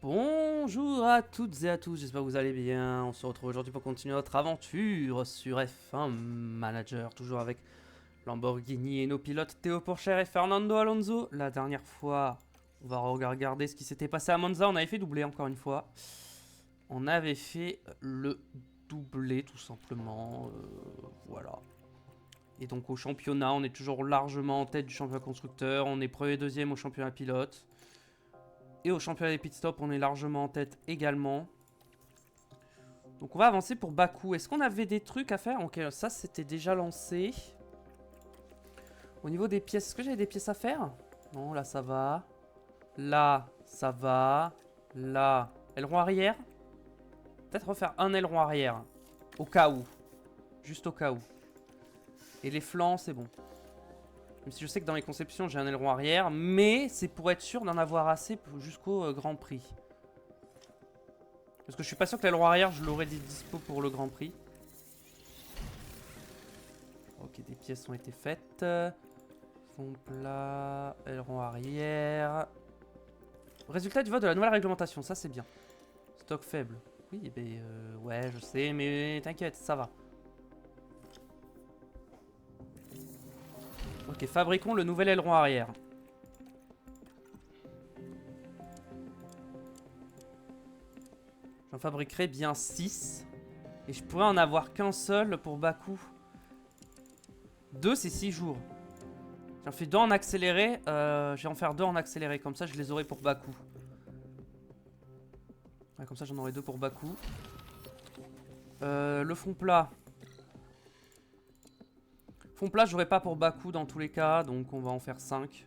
Bonjour à toutes et à tous, j'espère que vous allez bien. On se retrouve aujourd'hui pour continuer notre aventure sur F1 Manager, toujours avec Lamborghini et nos pilotes Théo Pourchaire et Fernando Alonso. La dernière fois, on va regarder ce qui s'était passé à Monza. On avait fait doubler encore une fois. On avait fait le doublé tout simplement, voilà. Et donc au championnat, on est toujours largement en tête du championnat constructeur. On est premier et deuxième au championnat pilote. Et au championnat des pit stops, on est largement en tête également. Donc on va avancer pour Bakou. Est-ce qu'on avait des trucs à faire? Ok, ça c'était déjà lancé. Au niveau des pièces, est-ce que j'avais des pièces à faire? Non, là ça va. Là, ça va. Là, aileron arrière. Peut-être refaire un aileron arrière. Au cas où. Juste au cas où. Et les flancs, c'est bon. Même si je sais que dans les conceptions, j'ai un aileron arrière. Mais c'est pour être sûr d'en avoir assez jusqu'au Grand Prix. Parce que je suis pas sûr que l'aileron arrière, je l'aurais dispo pour le Grand Prix. Ok, des pièces ont été faites. Fond plat, aileron arrière. Résultat du vote de la nouvelle réglementation, ça c'est bien. Stock faible. Oui, ben ouais, je sais, mais t'inquiète, ça va. Ok, fabriquons le nouvel aileron arrière. J'en fabriquerai bien 6. Et je pourrais en avoir qu'un seul pour Bakou. 2, c'est 6 jours. J'en fais 2 en accéléré. Je vais en faire 2 en accéléré. Comme ça, je les aurai pour Bakou. Ouais, comme ça, j'en aurai 2 pour Bakou. Le fond plat. Fond plat, j'aurai pas pour Bakou dans tous les cas. Donc, on va en faire 5.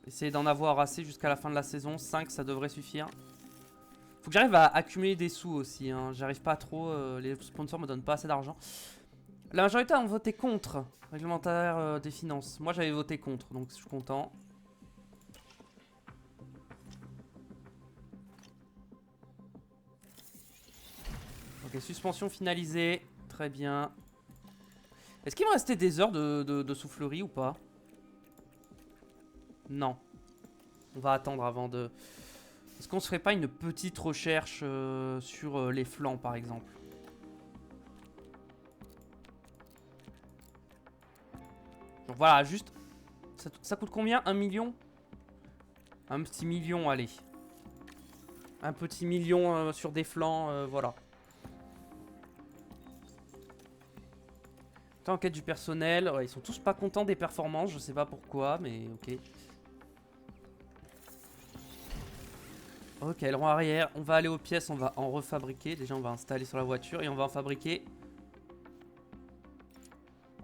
Essayer d'en avoir assez jusqu'à la fin de la saison. 5, ça devrait suffire. Faut que j'arrive à accumuler des sous aussi. Hein. J'arrive pas trop. Les sponsors me donnent pas assez d'argent. La majorité ont voté contre réglementaire des finances. Moi j'avais voté contre, donc je suis content. Ok, suspension finalisée. Très bien. Est-ce qu'il me restait des heures de soufflerie ou pas? Non. On va attendre avant de... Est-ce qu'on se ferait pas une petite recherche sur les flancs par exemple? Donc voilà, juste... Ça coûte combien? 1 million? Un petit million, allez. Un petit million sur des flancs, voilà. Enquête du personnel. Ouais, ils sont tous pas contents des performances, je sais pas pourquoi, mais ok. Ok, aileron arrière. On va aller aux pièces, on va en refabriquer. Déjà, on va installer sur la voiture et on va en fabriquer.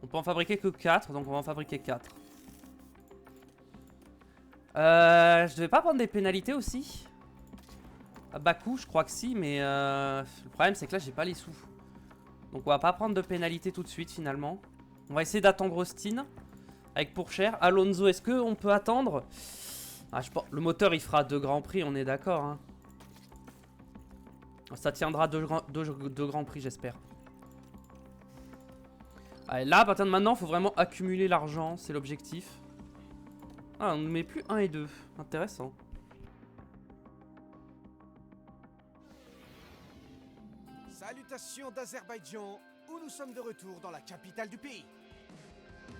On peut en fabriquer que 4, donc on va en fabriquer 4. Je devais pas prendre des pénalités aussi? À Bakou, je crois que si, mais le problème c'est que là, j'ai pas les sous. Donc on va pas prendre de pénalité tout de suite finalement. On va essayer d'attendre Austin avec Pourchaire. Alonso, est-ce qu'on peut attendre? Ah, le moteur il fera 2 grands prix, on est d'accord. Hein. Ça tiendra 2 grands prix, j'espère. Allez, là, à partir de maintenant, il faut vraiment accumuler l'argent, c'est l'objectif. Ah, on ne met plus 1 et 2. Intéressant. Salutations d'Azerbaïdjan, où nous sommes de retour dans la capitale du pays.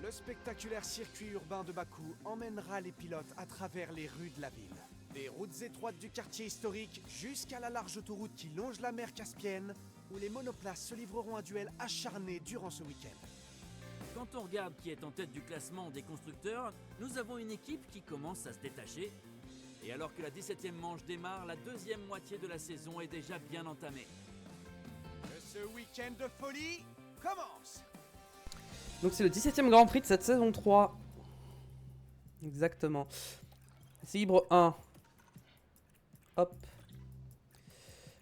Le spectaculaire circuit urbain de Bakou emmènera les pilotes à travers les rues de la ville. Des routes étroites du quartier historique jusqu'à la large autoroute qui longe la mer Caspienne, où les monoplaces se livreront un duel acharné durant ce week-end. Quand on regarde qui est en tête du classement des constructeurs, nous avons une équipe qui commence à se détacher. Et alors que la 17e manche démarre, la deuxième moitié de la saison est déjà bien entamée. Que ce week-end de folie commence! Donc c'est le 17ème Grand Prix de cette saison 3. Exactement. C'est libre 1. Hop.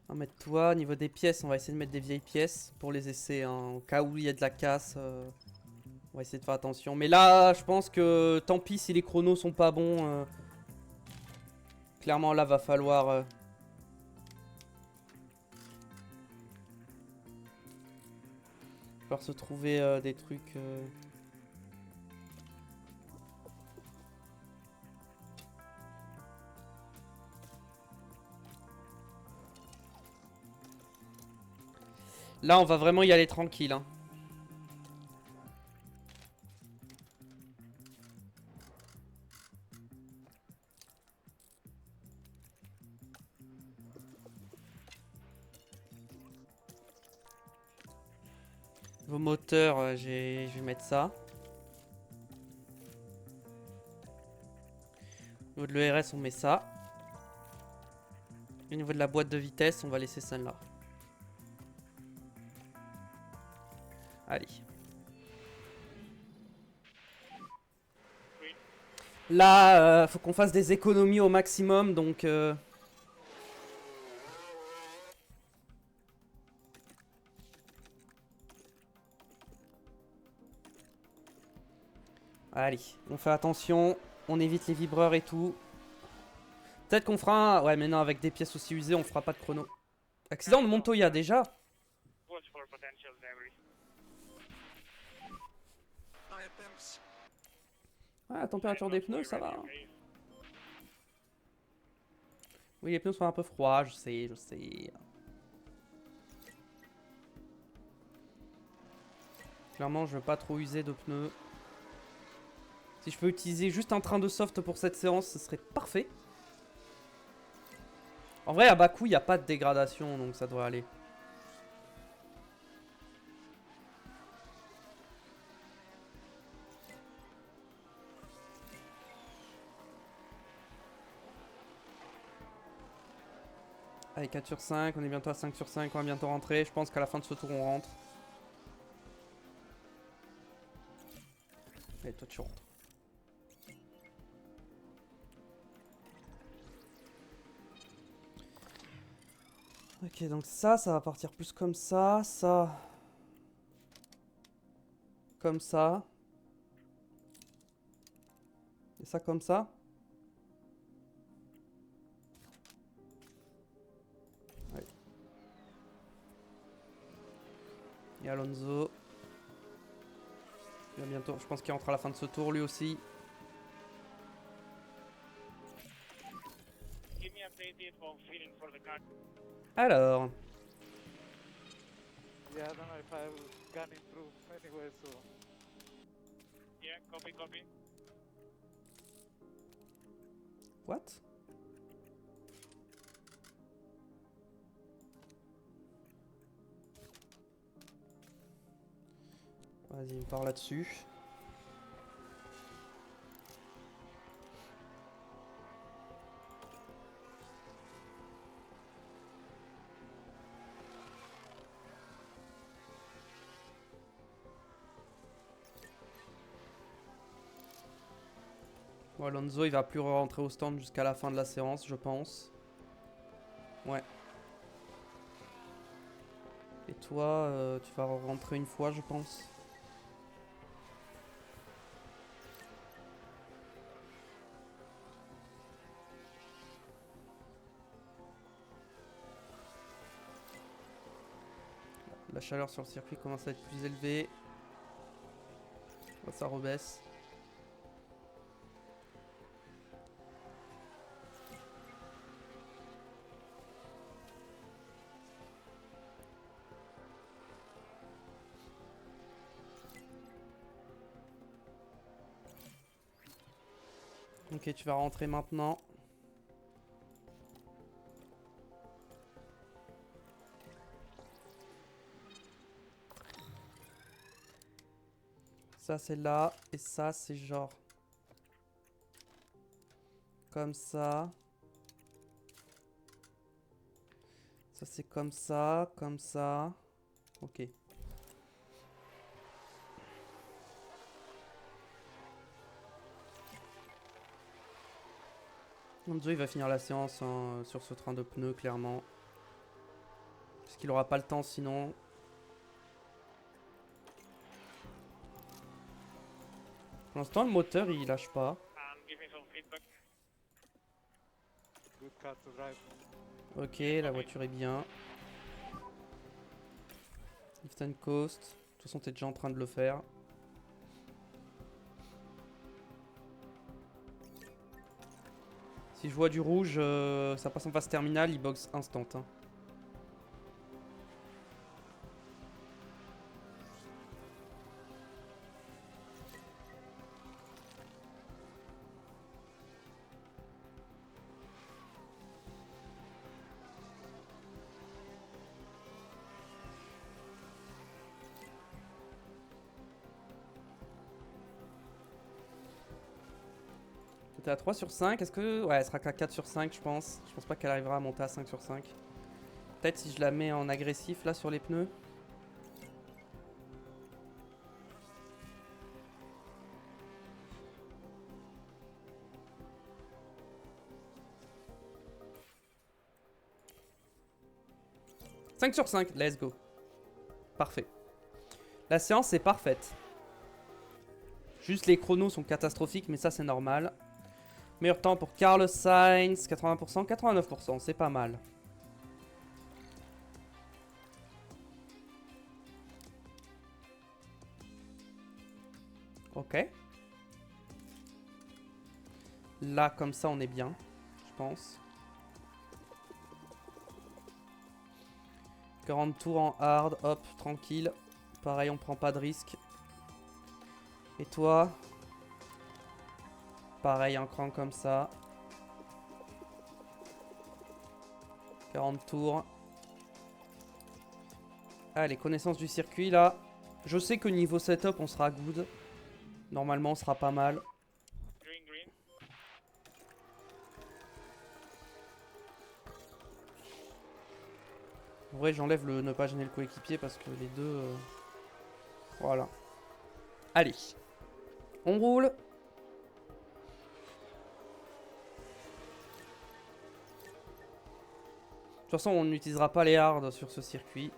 On va mettre toi. Au niveau des pièces, on va essayer de mettre des vieilles pièces pour les essais. Hein. Au cas où il y a de la casse. On va essayer de faire attention. Mais là, je pense que tant pis si les chronos sont pas bons. Clairement, là, va falloir... se trouver des trucs... Là, on va vraiment y aller tranquille. Hein. Vos moteurs, je vais mettre ça. Au niveau de l'ERS, on met ça. Au niveau de la boîte de vitesse, on va laisser celle-là. Allez. Là, faut qu'on fasse des économies au maximum, donc... Allez, on fait attention, on évite les vibreurs et tout. Peut-être qu'on fera un... Ouais, mais non, avec des pièces aussi usées, on fera pas de chrono. Accident de Montoya, déjà. Ouais, la température des pneus, ça va. Oui, les pneus sont un peu froids, je sais, je sais. Clairement, je veux pas trop user de pneus. Si je peux utiliser juste un train de soft pour cette séance, ce serait parfait. En vrai, à Bakou, il n'y a pas de dégradation, donc ça devrait aller. Allez, 4 sur 5, on est bientôt à 5 sur 5, on va bientôt rentrer. Je pense qu'à la fin de ce tour, on rentre. Allez, toi, tu rentres. Ok, donc ça va partir plus comme ça, ça... Comme ça. Et ça comme ça. Ouais. Et Alonso. Il va bientôt, je pense qu'il rentre à la fin de ce tour lui aussi. Alors. Yeah, I don't know if I've gone through anyway, so. Yeah, copy, copy. What? Vas-y, il me parle là-dessus. Bon, Alonso, il va plus rentrer au stand jusqu'à la fin de la séance, je pense. Ouais. Et toi, tu vas rentrer une fois, je pense. La chaleur sur le circuit commence à être plus élevée. Ça rebaisse. Ok, tu vas rentrer maintenant. Ça c'est là, et ça c'est genre comme ça. Ça c'est comme ça, comme ça. Ok. Monzo il va finir la séance hein, sur ce train de pneus clairement. Parce qu'il aura pas le temps sinon. Pour l'instant le moteur il lâche pas. Good car to drive. Ok, la voiture est bien. Lift and coast. De toute façon, t'es déjà en train de le faire. Si je vois du rouge, ça passe en phase terminale, il boxe instant. Hein. monter à 3 sur 5. Est-ce que... Ouais, elle sera qu'à 4 sur 5, je pense. Je pense pas qu'elle arrivera à monter à 5 sur 5. Peut-être si je la mets en agressif, là, sur les pneus. « 5 sur 5, let's go. » Parfait. La séance est parfaite. Juste les chronos sont catastrophiques, mais ça c'est normal. Meilleur temps pour Carlos Sainz, 80%, 89%, c'est pas mal. Ok. Là, comme ça, on est bien, je pense. 40 tours en hard, hop, tranquille. Pareil, on prend pas de risque. Et toi? Pareil, un cran comme ça. 40 tours. Ah, les connaissances du circuit, là. Je sais que niveau setup, on sera good. Normalement, on sera pas mal. Green, green. En vrai, j'enlève le ne pas gêner le coéquipier parce que les deux... Voilà. Allez. On roule. De toute façon, on n'utilisera pas les hards sur ce circuit.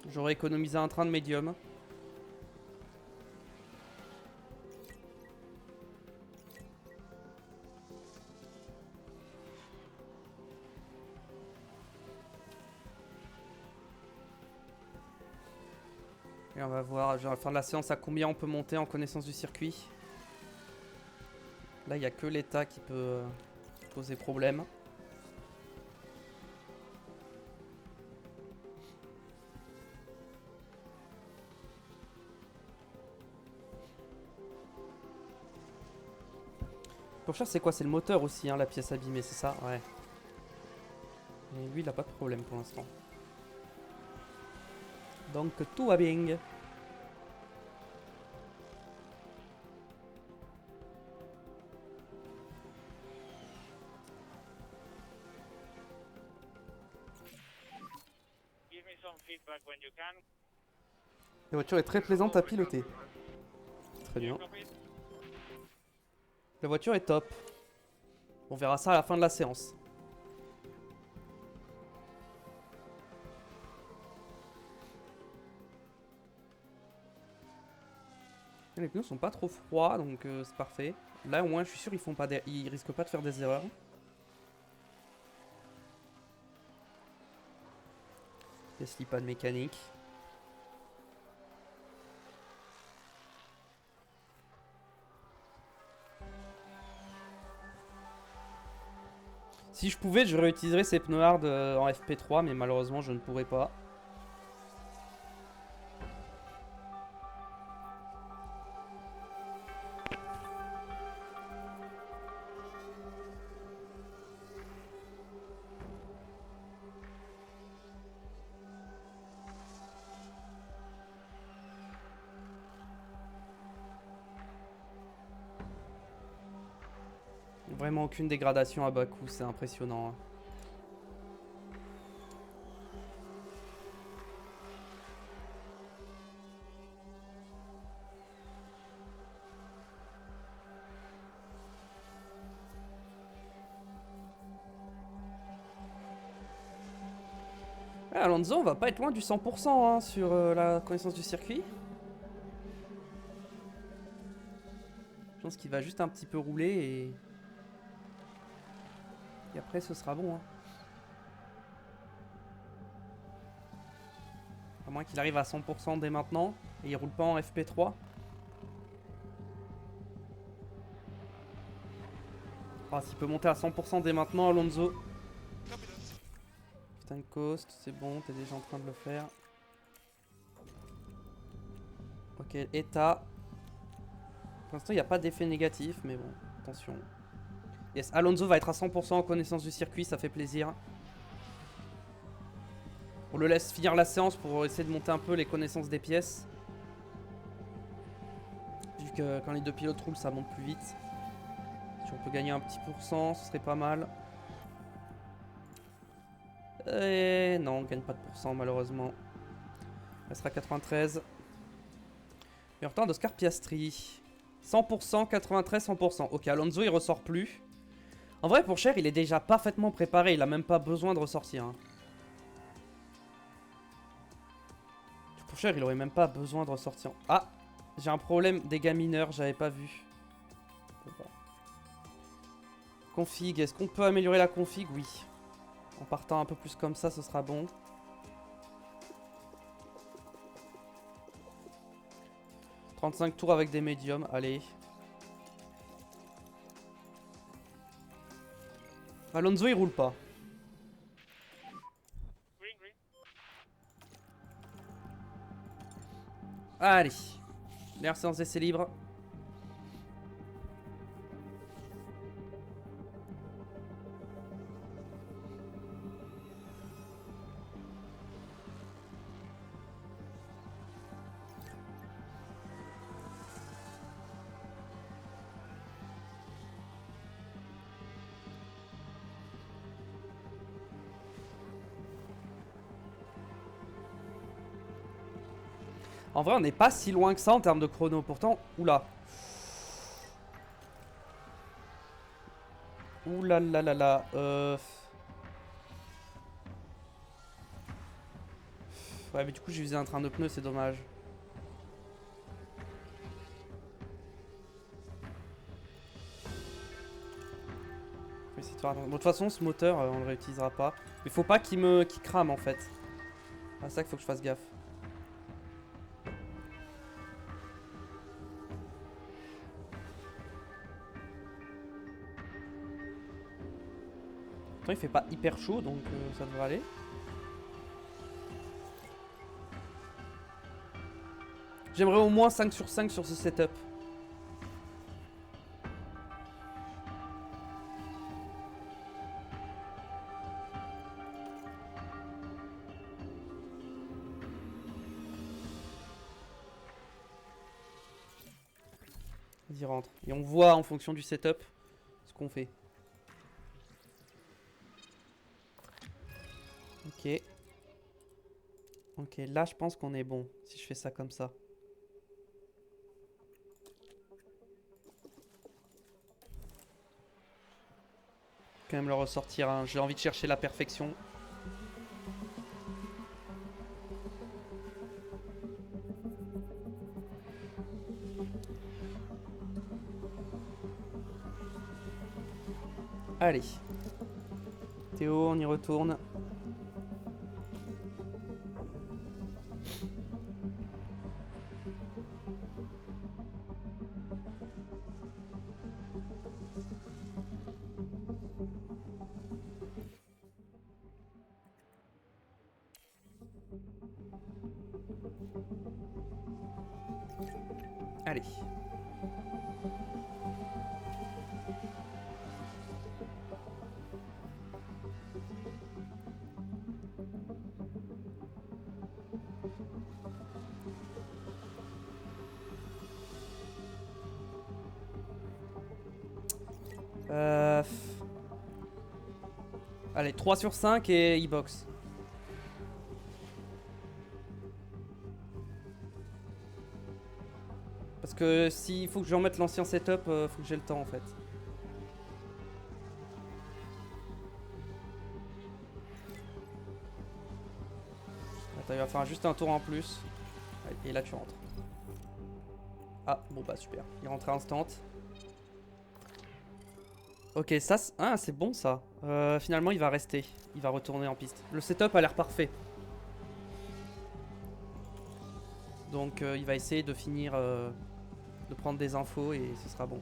J'aurais économisé un train de médium. Et on va voir, je vais faire la séance à combien on peut monter en connaissance du circuit. Là, il n'y a que l'état qui peut poser problème. Pour cher, c'est quoi? C'est le moteur aussi, hein, la pièce abîmée, c'est ça? Ouais. Et lui, il a pas de problème pour l'instant. Donc, tout va bien. Give me some feedback when you can. La voiture est très plaisante à piloter. Très bien. Copy? La voiture est top. On verra ça à la fin de la séance. Les pneus sont pas trop froids, donc c'est parfait. Là, au moins, je suis sûr ils risquent pas de faire des erreurs. Tesla pas de mécanique. Si je pouvais, je réutiliserais ces pneus hard en FP3, mais malheureusement, je ne pourrais pas. Vraiment aucune dégradation à Bakou, c'est impressionnant. Hein. Ouais, Alonso, on va pas être loin du 100% hein, sur la connaissance du circuit. Je pense qu'il va juste un petit peu rouler et après ce sera bon. Hein. À moins qu'il arrive à 100% dès maintenant et il roule pas en FP3. Ah, s'il peut monter à 100% dès maintenant, Alonso. Putain de coast, c'est bon, t'es déjà en train de le faire. Ok, état. Pour l'instant, il n'y a pas d'effet négatif, mais bon, attention. Yes, Alonso va être à 100% en connaissance du circuit, ça fait plaisir. On le laisse finir la séance pour essayer de monter un peu les connaissances des pièces. vu que quand les deux pilotes roulent, ça monte plus vite. Si on peut gagner un petit pourcent, ce serait pas mal. Et non, on gagne pas de pourcent malheureusement. Elle sera 93. Meilleur temps d'Oscar Piastri. 100%, 93, 100%. Ok, Alonso il ressort plus. En vrai, pour Cher, il est déjà parfaitement préparé. Il a même pas besoin de ressortir. Hein. Pour Cher, il aurait même pas besoin de ressortir. Ah, j'ai un problème dégâts mineurs, j'avais pas vu. Config, est-ce qu'on peut améliorer la config? Oui. En partant un peu plus comme ça, ce sera bon. « 35 tours avec des médiums, allez. Alonso, il roule pas. Green, green. Allez. Dernière séance d'essai libre. En vrai, on n'est pas si loin que ça en termes de chrono. Pourtant, oula. Oula là là là. Ouais, mais du coup, j'ai usé un train de pneus, c'est dommage. Faut essayer de faire attention. Bon, de toute façon, ce moteur, on le réutilisera pas. Mais faut pas qu'il crame en fait. C'est ça qu'il faut que je fasse gaffe. Il fait pas hyper chaud donc ça devrait aller. J'aimerais au moins 5 sur 5 sur ce setup. Vas-y, rentre. Et on voit en fonction du setup ce qu'on fait. Ok. Ok, là je pense qu'on est bon si je fais ça comme ça. Quand même le ressortir, hein. J'ai envie de chercher la perfection. Allez. Théo, on y retourne. Allez. Allez, 3 sur 5 et e-box. Parce que s'il faut que je remette l'ancien setup, faut que j'ai le temps en fait. Attends, il va faire juste un tour en plus. Et là tu rentres. Ah, bon bah super. Il rentre instant. Ok, ça, ah, c'est bon ça. Finalement, il va rester. Il va retourner en piste. Le setup a l'air parfait. Donc, il va essayer de finir, de prendre des infos et ce sera bon.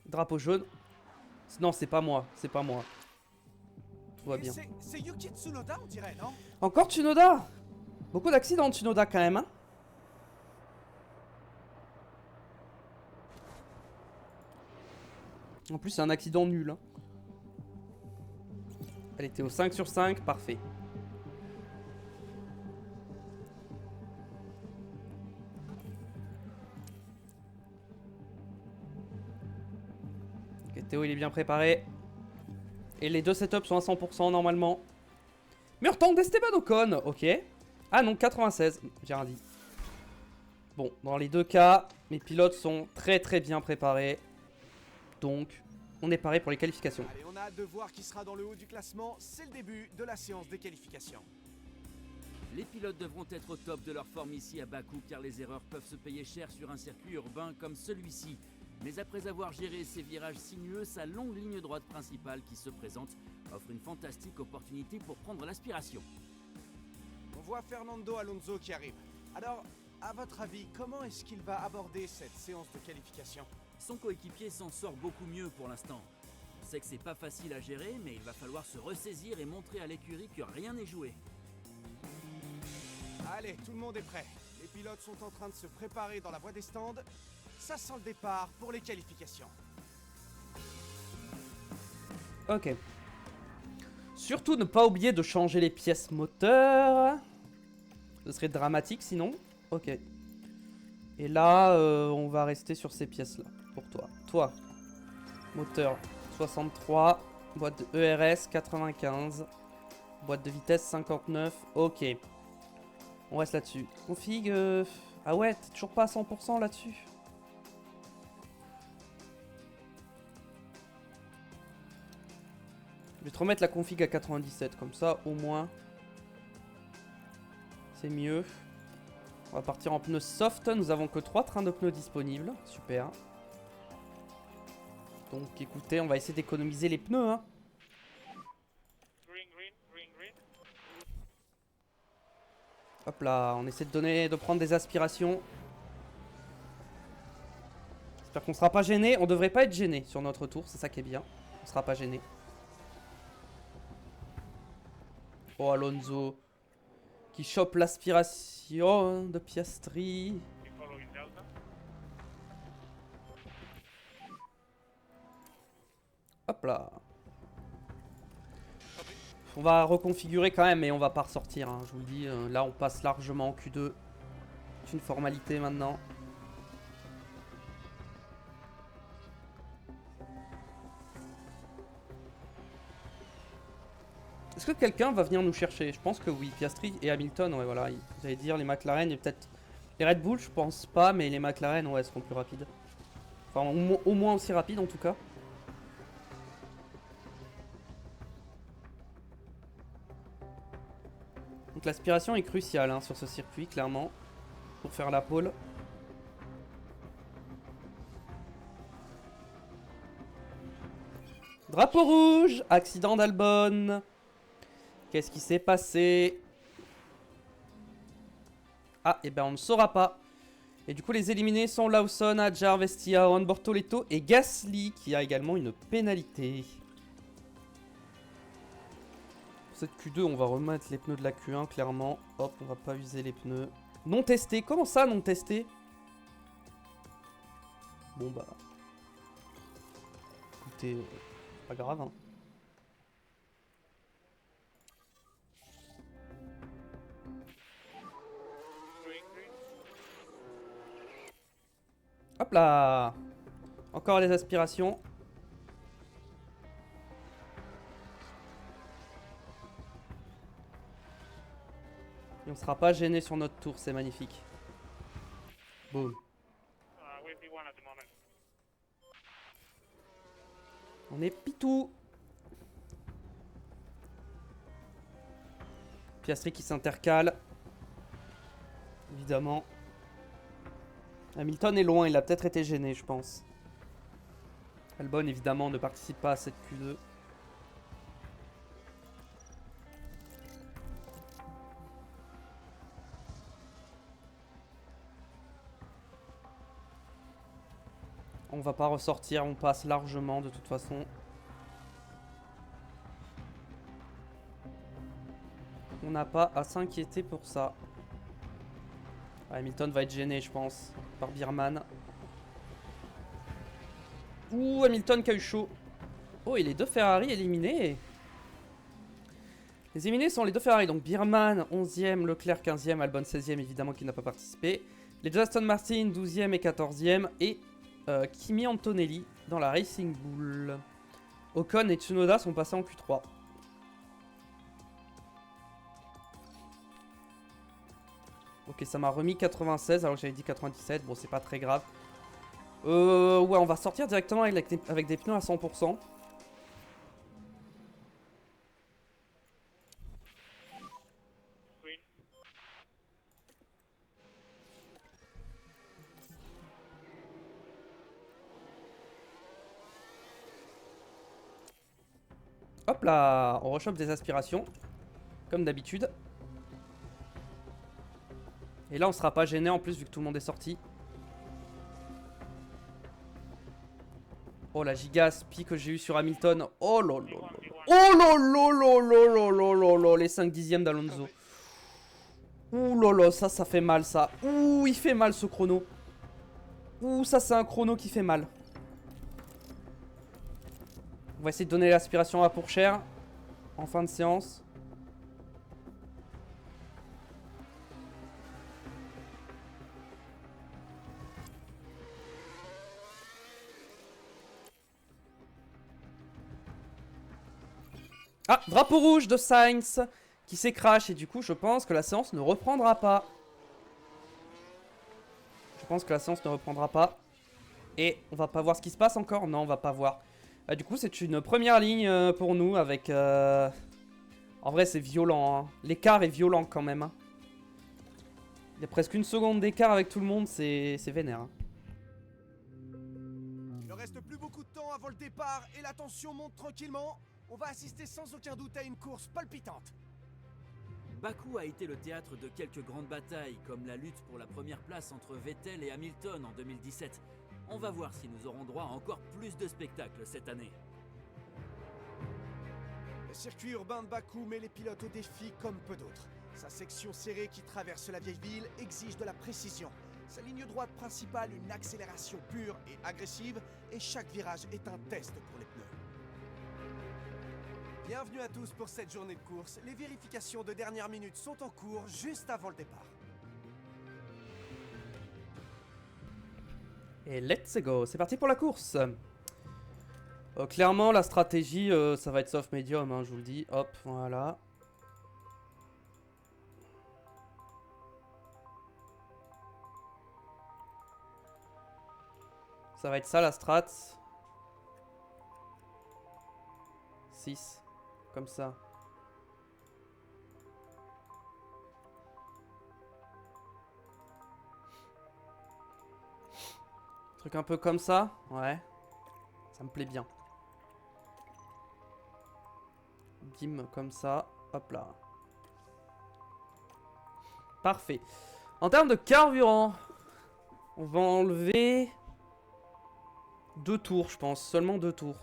Drapeau jaune. Non, c'est pas moi. C'est pas moi. Tout va bien. C'est Yuki Tsunoda, on dirait, non? Encore Tsunoda. Beaucoup d'accidents de Tsunoda quand même. Hein. En plus, c'est un accident nul. Hein. Elle était au 5 sur 5, parfait. Ok, Théo, il est bien préparé. Et les deux setups sont à 100% normalement. Murtang d'Esteban Ocon, ok. Ah non, 96, j'ai rien dit. Bon, dans les deux cas, mes pilotes sont très bien préparés. Donc, on est paré pour les qualifications. Allez, on a hâte de voir qui sera dans le haut du classement. C'est le début de la séance des qualifications. Les pilotes devront être au top de leur forme ici à Bakou car les erreurs peuvent se payer cher sur un circuit urbain comme celui-ci. Mais après avoir géré ces virages sinueux, sa longue ligne droite principale qui se présente offre une fantastique opportunité pour prendre l'aspiration. On voit Fernando Alonso qui arrive. Alors, à votre avis, comment est-ce qu'il va aborder cette séance de qualification? Son coéquipier s'en sort beaucoup mieux pour l'instant. On sait que c'est pas facile à gérer, mais il va falloir se ressaisir et montrer à l'écurie que rien n'est joué. Allez, tout le monde est prêt. Les pilotes sont en train de se préparer dans la voie des stands. Ça sent le départ pour les qualifications. Ok. Surtout ne pas oublier de changer les pièces moteurs. Ce serait dramatique sinon. Ok. Et là, on va rester sur ces pièces-là. Pour toi. Toi. Moteur 63. Boîte de ERS 95. Boîte de vitesse 59. Ok. On reste là-dessus. Config. Ah ouais, t'es toujours pas à 100% là-dessus. Je vais te remettre la config à 97. Comme ça, au moins. C'est mieux. On va partir en pneus soft. Nous avons que 3 trains de pneus disponibles. Super. Donc écoutez, on va essayer d'économiser les pneus. Hein. Green, green, green, green. Hop là, on essaie de prendre des aspirations. J'espère qu'on sera pas gêné. On devrait pas être gêné sur notre tour. C'est ça qui est bien. On sera pas gêné. Oh, Alonso. Qui chope l'aspiration de Piastri. We following Delta. Hop là. On va reconfigurer quand même, mais on va pas ressortir. Hein, je vous le dis, là on passe largement en Q2. C'est une formalité maintenant. Est-ce que quelqu'un va venir nous chercher? Je pense que oui. Piastri et Hamilton, ouais, voilà. Vous allez dire les McLaren et peut-être les Red Bull, je pense pas, mais les McLaren, ouais, seront plus rapides. Enfin, au moins aussi rapides en tout cas. Donc l'aspiration est cruciale hein, sur ce circuit, clairement, pour faire la pole. Drapeau rouge, accident d'Albon. Qu'est-ce qui s'est passé? Ah, et ben on ne saura pas. Et du coup, les éliminés sont Lawson, Adjar, Vestia, Juan Bortoleto et Gasly, qui a également une pénalité. Pour cette Q2, on va remettre les pneus de la Q1, clairement. Hop, on va pas user les pneus. Non testés. Comment ça, non testés? Bon, bah. Écoutez, pas grave, hein. Green, green. Hop là. Encore les aspirations. Et on sera pas gêné sur notre tour, c'est magnifique. Boum. We're P1 at the moment. On est pitou. Piastri qui s'intercale. Évidemment. Hamilton est loin, il a peut-être été gêné, je pense. Albon, évidemment, ne participe pas à cette Q2. On va pas ressortir, on passe largement de toute façon. On n'a pas à s'inquiéter pour ça. Hamilton va être gêné, je pense, par Birman. Ouh, Hamilton qui a eu chaud. Oh, et les deux Ferrari éliminés. Les éliminés sont les deux Ferrari. Donc Birman 11e, Leclerc 15e, Albon 16e évidemment qui n'a pas participé. Les deux Aston Martin 12e et 14e. Et Kimi Antonelli dans la Racing Bull. Ocon et Tsunoda sont passés en Q3. Ok, ça m'a remis 96 alors que j'avais dit 97. Bon, c'est pas très grave. Ouais, on va sortir directement avec des pneus à 100%. Green. Hop là, on rechoppe des aspirations. Comme d'habitude. Et là, on sera pas gêné en plus vu que tout le monde est sorti. Oh la giga spi que j'ai eu sur Hamilton. Oh lolo. Oh lolo. Les 5 dixièmes d'Alonso. Ouh lolo, ça fait mal ça. Ouh, il fait mal ce chrono. Ouh, ça c'est un chrono qui fait mal. On va essayer de donner l'aspiration à Pourchaire en fin de séance. Ah, drapeau rouge de Sainz qui s'écrache et du coup je pense que la séance ne reprendra pas. Je pense que la séance ne reprendra pas. Et on va pas voir ce qui se passe encore. Non, on va pas voir. Du coup c'est une première ligne pour nous avec... En vrai c'est violent, hein. L'écart est violent quand même, hein. Il y a presque une seconde d'écart avec tout le monde, c'est vénère, hein. Il ne reste plus beaucoup de temps avant le départ et la tension monte tranquillement. On va assister sans aucun doute à une course palpitante. Bakou a été le théâtre de quelques grandes batailles, comme la lutte pour la première place entre Vettel et Hamilton en 2017. On va voir si nous aurons droit à encore plus de spectacles cette année. Le circuit urbain de Bakou met les pilotes au défi comme peu d'autres. Sa section serrée qui traverse la vieille ville exige de la précision. Sa ligne droite principale, une accélération pure et agressive, et chaque virage est un test pour les pneus. Bienvenue à tous pour cette journée de course. Les vérifications de dernière minute sont en cours juste avant le départ. Et let's go, c'est parti pour la course. Clairement la stratégie ça va être soft medium, hein, je vous le dis. Hop, voilà. Ça va être ça la strat. 6. Comme ça. Truc un peu comme ça. Ouais. Ça me plaît bien. Dim comme ça. Hop là. Parfait. En termes de carburant, on va enlever 2 tours, je pense. Seulement 2 tours.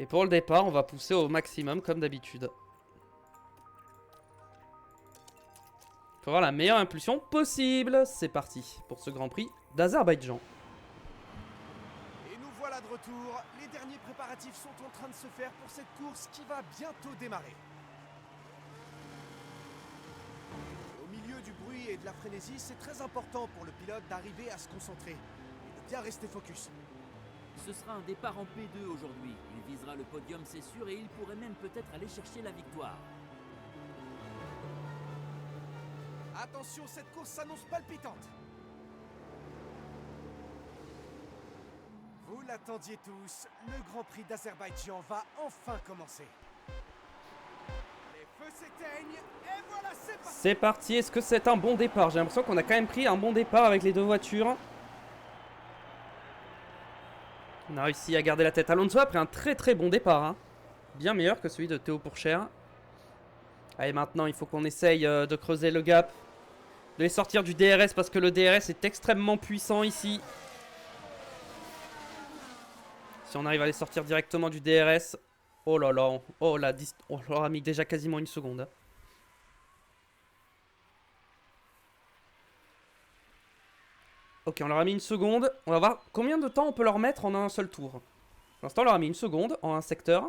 Et pour le départ, on va pousser au maximum comme d'habitude. Pour avoir la meilleure impulsion possible. C'est parti pour ce Grand Prix d'Azerbaïdjan. Et nous voilà de retour. Les derniers préparatifs sont en train de se faire pour cette course qui va bientôt démarrer. Au milieu du bruit et de la frénésie, c'est très important pour le pilote d'arriver à se concentrer et de bien rester focus. Ce sera un départ en P2 aujourd'hui. Il visera le podium, c'est sûr, et il pourrait même peut-être aller chercher la victoire. Attention, cette course s'annonce palpitante. Vous l'attendiez tous, le Grand Prix d'Azerbaïdjan va enfin commencer. Les feux s'éteignent et voilà, c'est parti. C'est parti, est-ce que c'est un bon départ? J'ai l'impression qu'on a quand même pris un bon départ avec les deux voitures. On a réussi à garder la tête. Alonso a pris un très bon départ, hein. Bien meilleur que celui de Théo Pourchaire. Allez, maintenant il faut qu'on essaye de creuser le gap. De les sortir du DRS parce que le DRS est extrêmement puissant ici. Si on arrive à les sortir directement du DRS. Oh là là, oh la on leur a mis déjà quasiment une seconde. Ok, on leur a mis une seconde. On va voir combien de temps on peut leur mettre en un seul tour. Pour l'instant, on leur a mis une seconde en un secteur.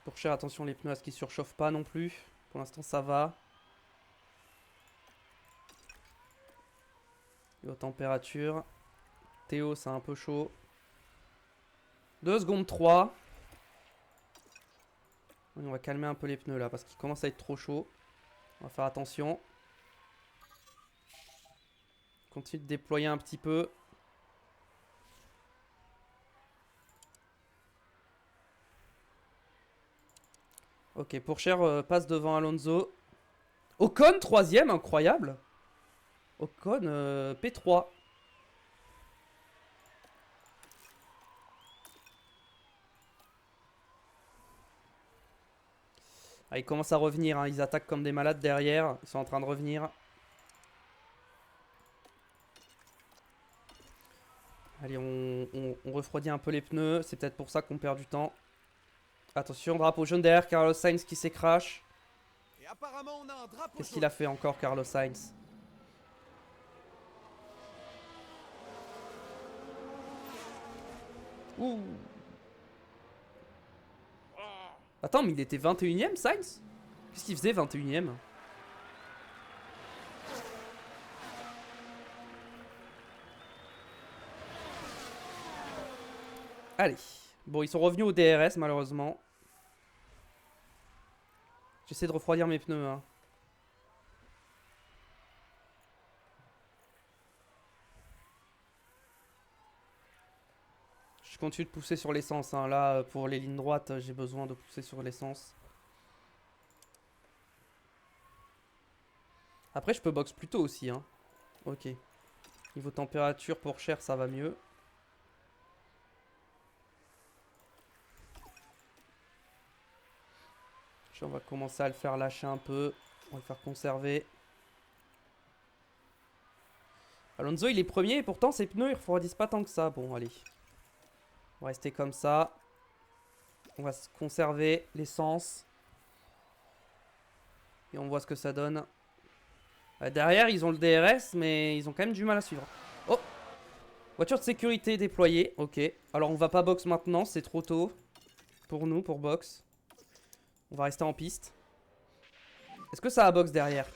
Pour cher, attention les pneus à ce qu'ils surchauffent pas non plus. Pour l'instant, ça va. Et aux températures. Théo, c'est un peu chaud. 2 secondes 3. On va calmer un peu les pneus là parce qu'ils commencent à être trop chauds. On va faire attention. Continue de déployer un petit peu. Ok, Pourchaire passe devant Alonso. Ocon, 3ème, incroyable. Ocon, P3. Ah, ils commencent à revenir, hein. Ils attaquent comme des malades derrière. Ils sont en train de revenir. Allez, on refroidit un peu les pneus. C'est peut-être pour ça qu'on perd du temps. Attention, drapeau jaune derrière, Carlos Sainz qui s'écrache. Et apparemment, on a un drapeau Qu'est-ce jaune. qu'il a fait encore, Carlos Sainz? Ouh. Attends, mais il était 21ème, Sainz? Qu'est-ce qu'il faisait, 21ème? Allez. Bon, ils sont revenus au DRS, malheureusement. J'essaie de refroidir mes pneus, hein. Je continue de pousser sur l'essence, hein. Là, pour les lignes droites, j'ai besoin de pousser sur l'essence. Après, je peux box plus tôt aussi, hein. Ok. Niveau température, pour cher, ça va mieux. On va commencer à le faire lâcher un peu. On va le faire conserver. Alonso, il est premier et pourtant ses pneus, ils refroidissent pas tant que ça. Bon, allez. On va rester comme ça. On va se conserver l'essence. Et on voit ce que ça donne. Derrière, ils ont le DRS, mais ils ont quand même du mal à suivre. Oh! Voiture de sécurité déployée. Ok. Alors, on va pas box maintenant, c'est trop tôt. Pour nous, pour box. On va rester en piste. Est-ce que ça a box derrière?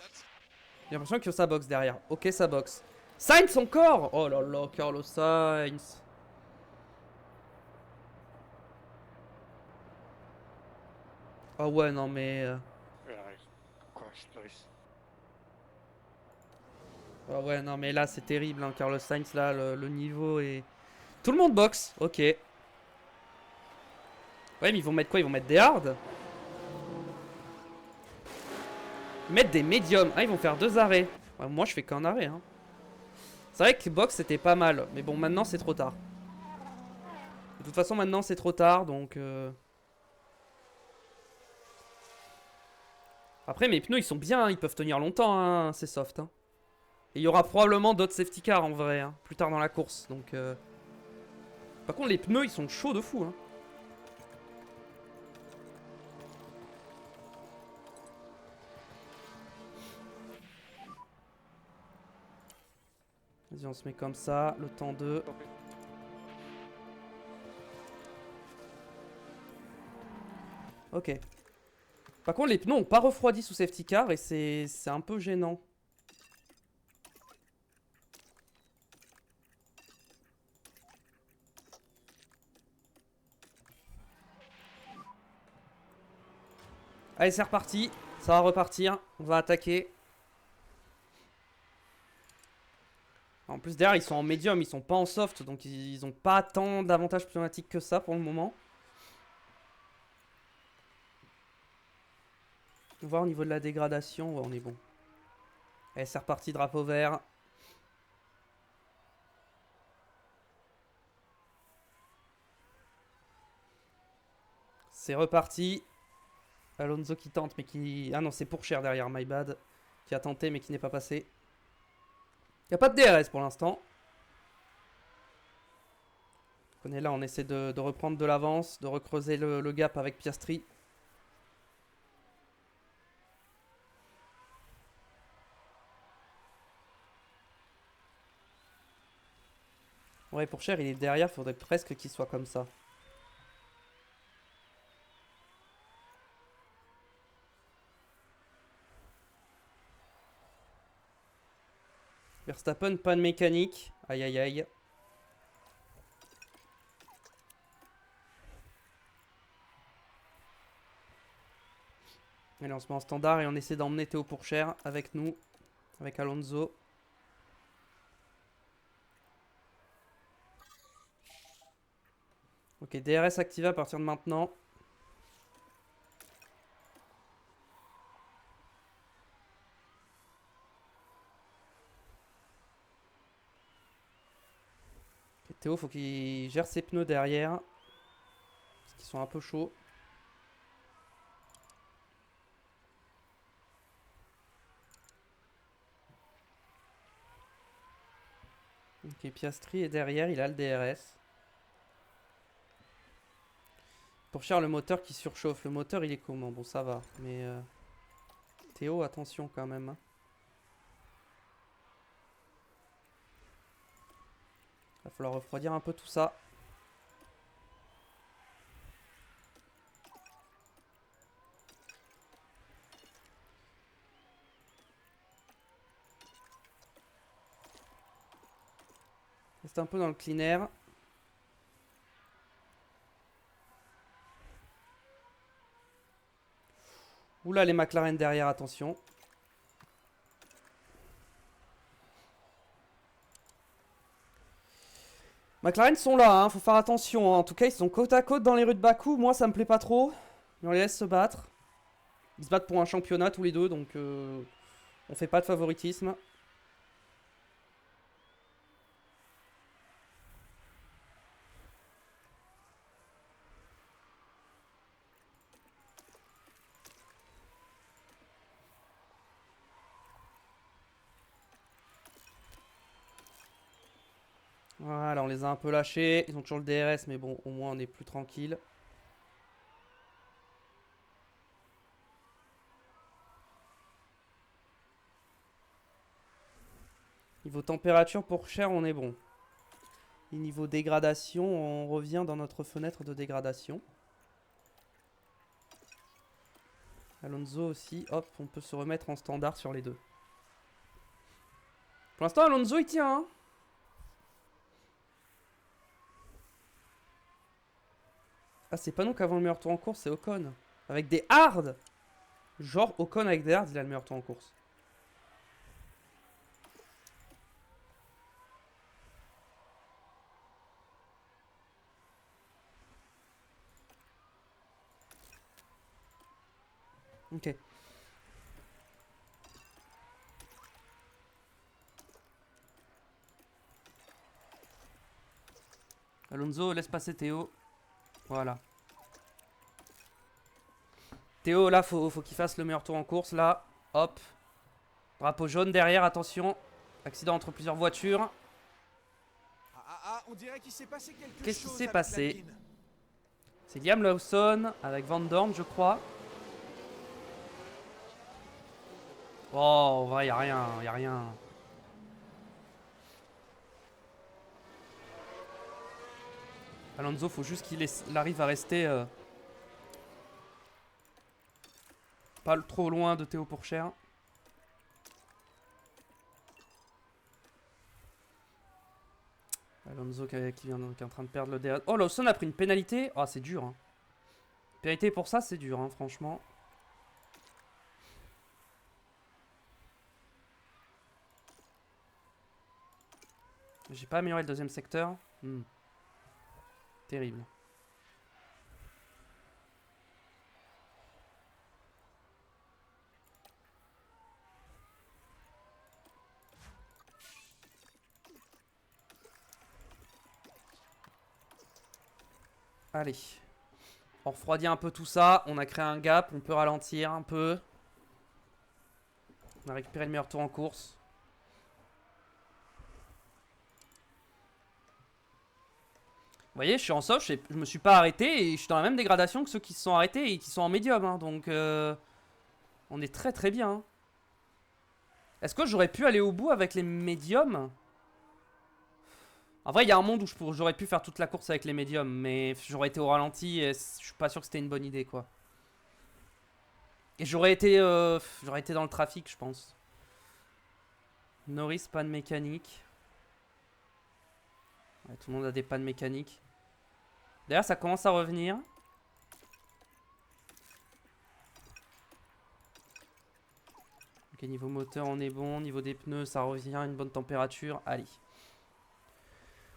J'ai l'impression que ça box derrière. Ok, ça box. Sainz encore! Oh là là, Carlos Sainz. Ah ouais, non mais... Ah ouais, non mais là, c'est terrible, hein, Carlos Sainz, là, le niveau est... Tout le monde boxe, ok. Ouais, mais ils vont mettre quoi? Ils vont mettre des hard? Ils mettent des médiums. Ah, ils vont faire 2 arrêts. Ouais, moi, je fais qu'un arrêt, hein. C'est vrai que box, c'était pas mal. Mais bon, maintenant, c'est trop tard. De toute façon, maintenant, c'est trop tard, donc... Après, mes pneus, ils sont bien, hein, ils peuvent tenir longtemps, hein, c'est soft. Hein. Et il y aura probablement d'autres safety cars, en vrai, hein, plus tard dans la course. Donc, par contre, les pneus, ils sont chauds de fou. Hein. Vas-y, on se met comme ça, le temps de... Ok. Par contre, les pneus n'ont pas refroidi sous safety car et c'est un peu gênant. Allez, c'est reparti. Ça va repartir. On va attaquer. En plus, derrière, ils sont en médium. Ils sont pas en soft. Donc, ils n'ont pas tant d'avantages pneumatiques que ça pour le moment. On va voir au niveau de la dégradation. Ouais, on est bon. Allez, c'est reparti. Drapeau vert. C'est reparti. Alonso qui tente, mais qui... Ah non, c'est Pourchaire derrière, my bad. Qui a tenté, mais qui n'est pas passé. Il n'y a pas de DRS pour l'instant. On est là, on essaie de reprendre de l'avance, de recreuser le gap avec Piastri. Ouais, pour cher, il est derrière, faudrait presque qu'il soit comme ça. Verstappen, pas de mécanique. Aïe aïe aïe. Allez, on se met en standard et on essaie d'emmener Théo Pourchaire avec nous. Avec Alonso. Ok, DRS activé à partir de maintenant. Ok, Théo, faut qu'il gère ses pneus derrière. Parce qu'ils sont un peu chauds. Ok, Piastri est derrière, il a le DRS. Pour cher, le moteur qui surchauffe. Le moteur, il est comment? Bon, ça va. Mais Théo, attention quand même. Hein. Va falloir refroidir un peu tout ça. Reste un peu dans le clean air. Oula, les McLaren derrière, attention. McLaren sont là, hein, faut faire attention. Hein. En tout cas, ils sont côte à côte dans les rues de Bakou. Moi, ça me plaît pas trop. Mais on les laisse se battre. Ils se battent pour un championnat tous les deux, donc on fait pas de favoritisme. Voilà, on les a un peu lâchés. Ils ont toujours le DRS, mais bon, au moins on est plus tranquille. Niveau température pour cher, on est bon. Et niveau dégradation, on revient dans notre fenêtre de dégradation. Alonso aussi, hop, on peut se remettre en standard sur les deux. Pour l'instant, Alonso il tient, hein. Ah, c'est pas nous qui avons le meilleur tour en course, c'est Ocon. Avec des hards. Genre Ocon avec des hards, il a le meilleur tour en course. Ok. Alonso, laisse passer Théo. Voilà. Théo, là, faut qu'il fasse le meilleur tour en course, là. Hop. Drapeau jaune derrière, attention. Accident entre plusieurs voitures. On dirait qu'il s'est passé quelque chose. Qu'est-ce qui s'est avec passé? l'Alpine. C'est Liam Lawson avec Van Dorn, je crois. Oh, en vrai, y a rien, y a rien. Alonso, faut juste qu'il arrive à rester pas trop loin de Théo Pourchaire. Alonso qui est en train de perdre le DRS. Oh, Lawson a pris une pénalité. Oh, c'est dur. Hein. Pénalité pour ça, c'est dur, hein, franchement. J'ai pas amélioré le deuxième secteur. Terrible. Allez. On refroidit un peu tout ça. On a créé un gap. On peut ralentir un peu. On a récupéré le meilleur tour en course. Vous voyez, je suis en soft, je me suis pas arrêté et je suis dans la même dégradation que ceux qui se sont arrêtés et qui sont en médium. Hein, donc, on est très très bien. Hein. Est-ce que j'aurais pu aller au bout avec les médiums? En vrai, il y a un monde où j'aurais pu faire toute la course avec les médiums, mais j'aurais été au ralenti et je suis pas sûr que c'était une bonne idée, quoi. Et j'aurais été dans le trafic, je pense. Norris, panne mécanique. Ouais, tout le monde a des pannes mécaniques. D'ailleurs, ça commence à revenir. Ok, niveau moteur, on est bon. Niveau des pneus, ça revient. Une bonne température. Allez.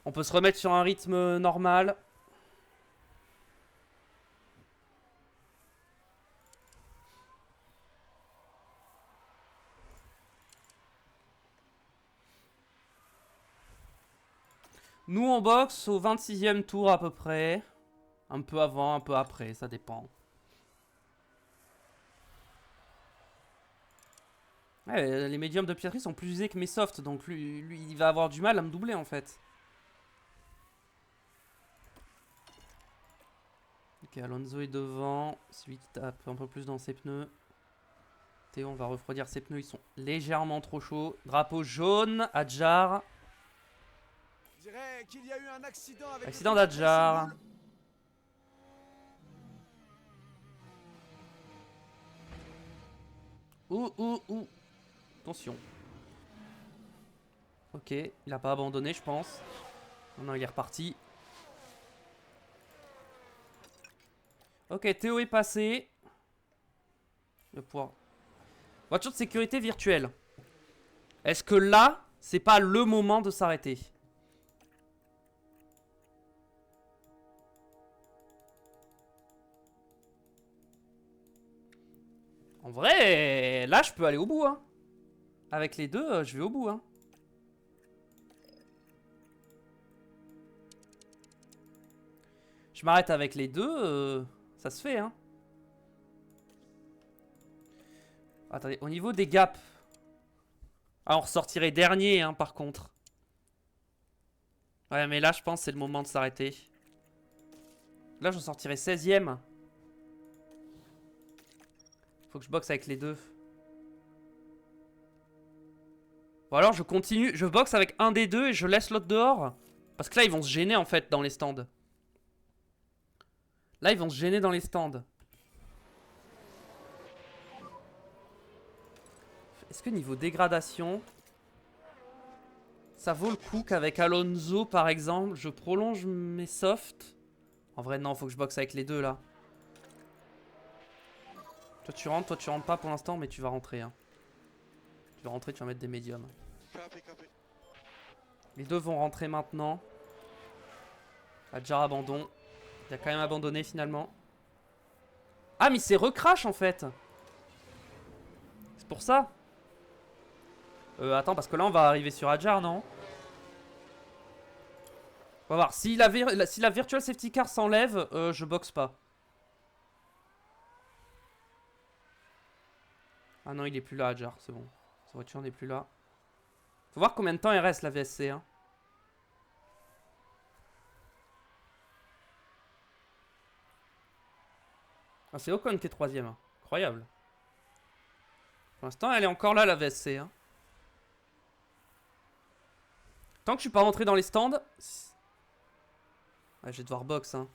On peut se remettre sur un rythme normal. Nous, on boxe au 26e tour à peu près. Un peu avant, un peu après, ça dépend. Ouais, les médiums de Pietri sont plus usés que mes softs, donc lui, il va avoir du mal à me doubler en fait. Ok, Alonso est devant, celui qui tape un peu plus dans ses pneus. Théo, on va refroidir ses pneus, ils sont légèrement trop chauds. Drapeau jaune, Adjar. Je dirais qu'il y a eu un accident avec Accident le pilote d'Adjar. Racing Bull. Ouh. Attention. Ok, il a pas abandonné, je pense. Non, il est reparti. Ok, Théo est passé. Il va pouvoir... Voiture de sécurité virtuelle. Est-ce que là, c'est pas le moment de s'arrêter? En vrai, là, je peux aller au bout, hein. Avec les deux, je vais au bout, hein. Je m'arrête avec les deux, ça se fait, hein. Attendez, au niveau des gaps. Ah, on ressortirait dernier, hein, par contre. Ouais, mais là, je pense que c'est le moment de s'arrêter. Là, je sortirais 16ème. Faut que je boxe avec les deux. Ou alors, je continue. Je boxe avec un des deux et je laisse l'autre dehors. Parce que là, ils vont se gêner, en fait, dans les stands. Là, ils vont se gêner dans les stands. Est-ce que niveau dégradation, ça vaut le coup qu'avec Alonso, par exemple, je prolonge mes softs? En vrai, non, faut que je boxe avec les deux, là. Toi, tu rentres pas pour l'instant, mais tu vas rentrer. Hein. Tu vas rentrer, tu vas mettre des médiums. Les deux vont rentrer maintenant. Adjar abandon. Il a quand même abandonné, finalement. Ah, mais c'est recrash, en fait. C'est pour ça. Attends, parce que là, on va arriver sur Adjar, non? On va voir. Si la Virtual Safety Car s'enlève, je boxe pas. Ah non, il est plus là, Adjar, c'est bon. Sa voiture n'est plus là. Faut voir combien de temps il reste, la VSC. Hein. Ah, c'est Ocon qui est 3ème. Hein. Incroyable. Pour l'instant, elle est encore là, la VSC. Hein. Tant que je suis pas rentré dans les stands... Ouais, je vais devoir box. Hein.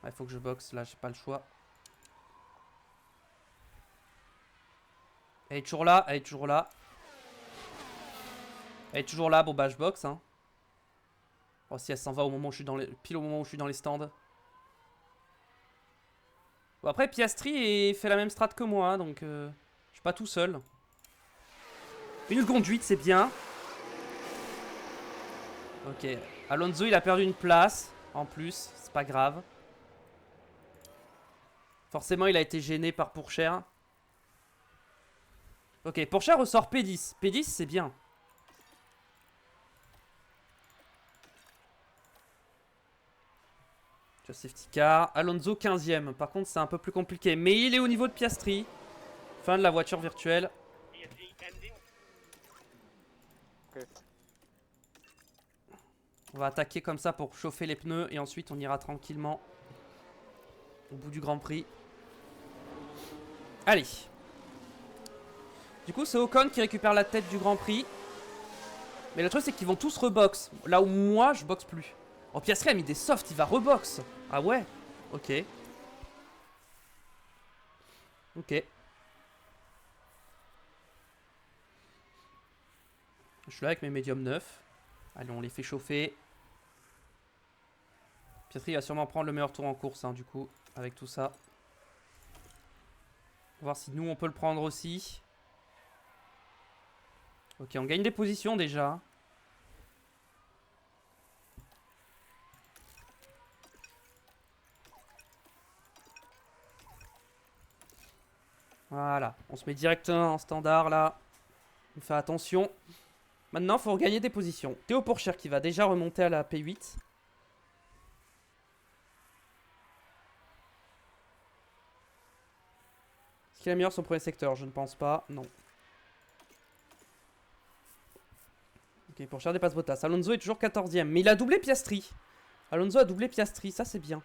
Ouais, faut que je boxe, là, j'ai pas le choix. Elle est toujours là, elle est toujours là. Elle est toujours là, bon bah je boxe. Hein. Oh, si elle s'en va au moment où je suis dans les... pile au moment où je suis dans les stands. Bon, après, Piastri fait la même strat que moi, donc je suis pas tout seul. 1 seconde 8, c'est bien. Ok. Alonso, il a perdu une place. En plus, c'est pas grave. Forcément, il a été gêné par Pourchaire. Ok, Pourchaire ressort P10. P10, c'est bien. Safety car. Alonso 15ème. Par contre, c'est un peu plus compliqué. Mais il est au niveau de Piastri. Fin de la voiture virtuelle. On va attaquer comme ça pour chauffer les pneus. Et ensuite, on ira tranquillement au bout du Grand Prix. Allez. Du coup, c'est Ocon qui récupère la tête du Grand Prix. Mais le truc, c'est qu'ils vont tous rebox. Là où moi, je boxe plus. Oh, Piastri a mis des softs, il va rebox. Ah ouais? Ok. Ok. Je suis là avec mes médiums 9. Allez, on les fait chauffer. Piastri va sûrement prendre le meilleur tour en course, hein, du coup, avec tout ça. On va voir si nous, on peut le prendre aussi. Ok, on gagne des positions déjà. Voilà, on se met directement en standard là. On fait attention. Maintenant, il faut regagner des positions. Théo Pourchaire qui va déjà remonter à la P8. Est-ce qu'il améliore son premier secteur? Je ne pense pas, non. Ok, Pourchaire dépasse Bottas. Alonso est toujours 14ème, mais il a doublé Piastri. Alonso a doublé Piastri, ça c'est bien.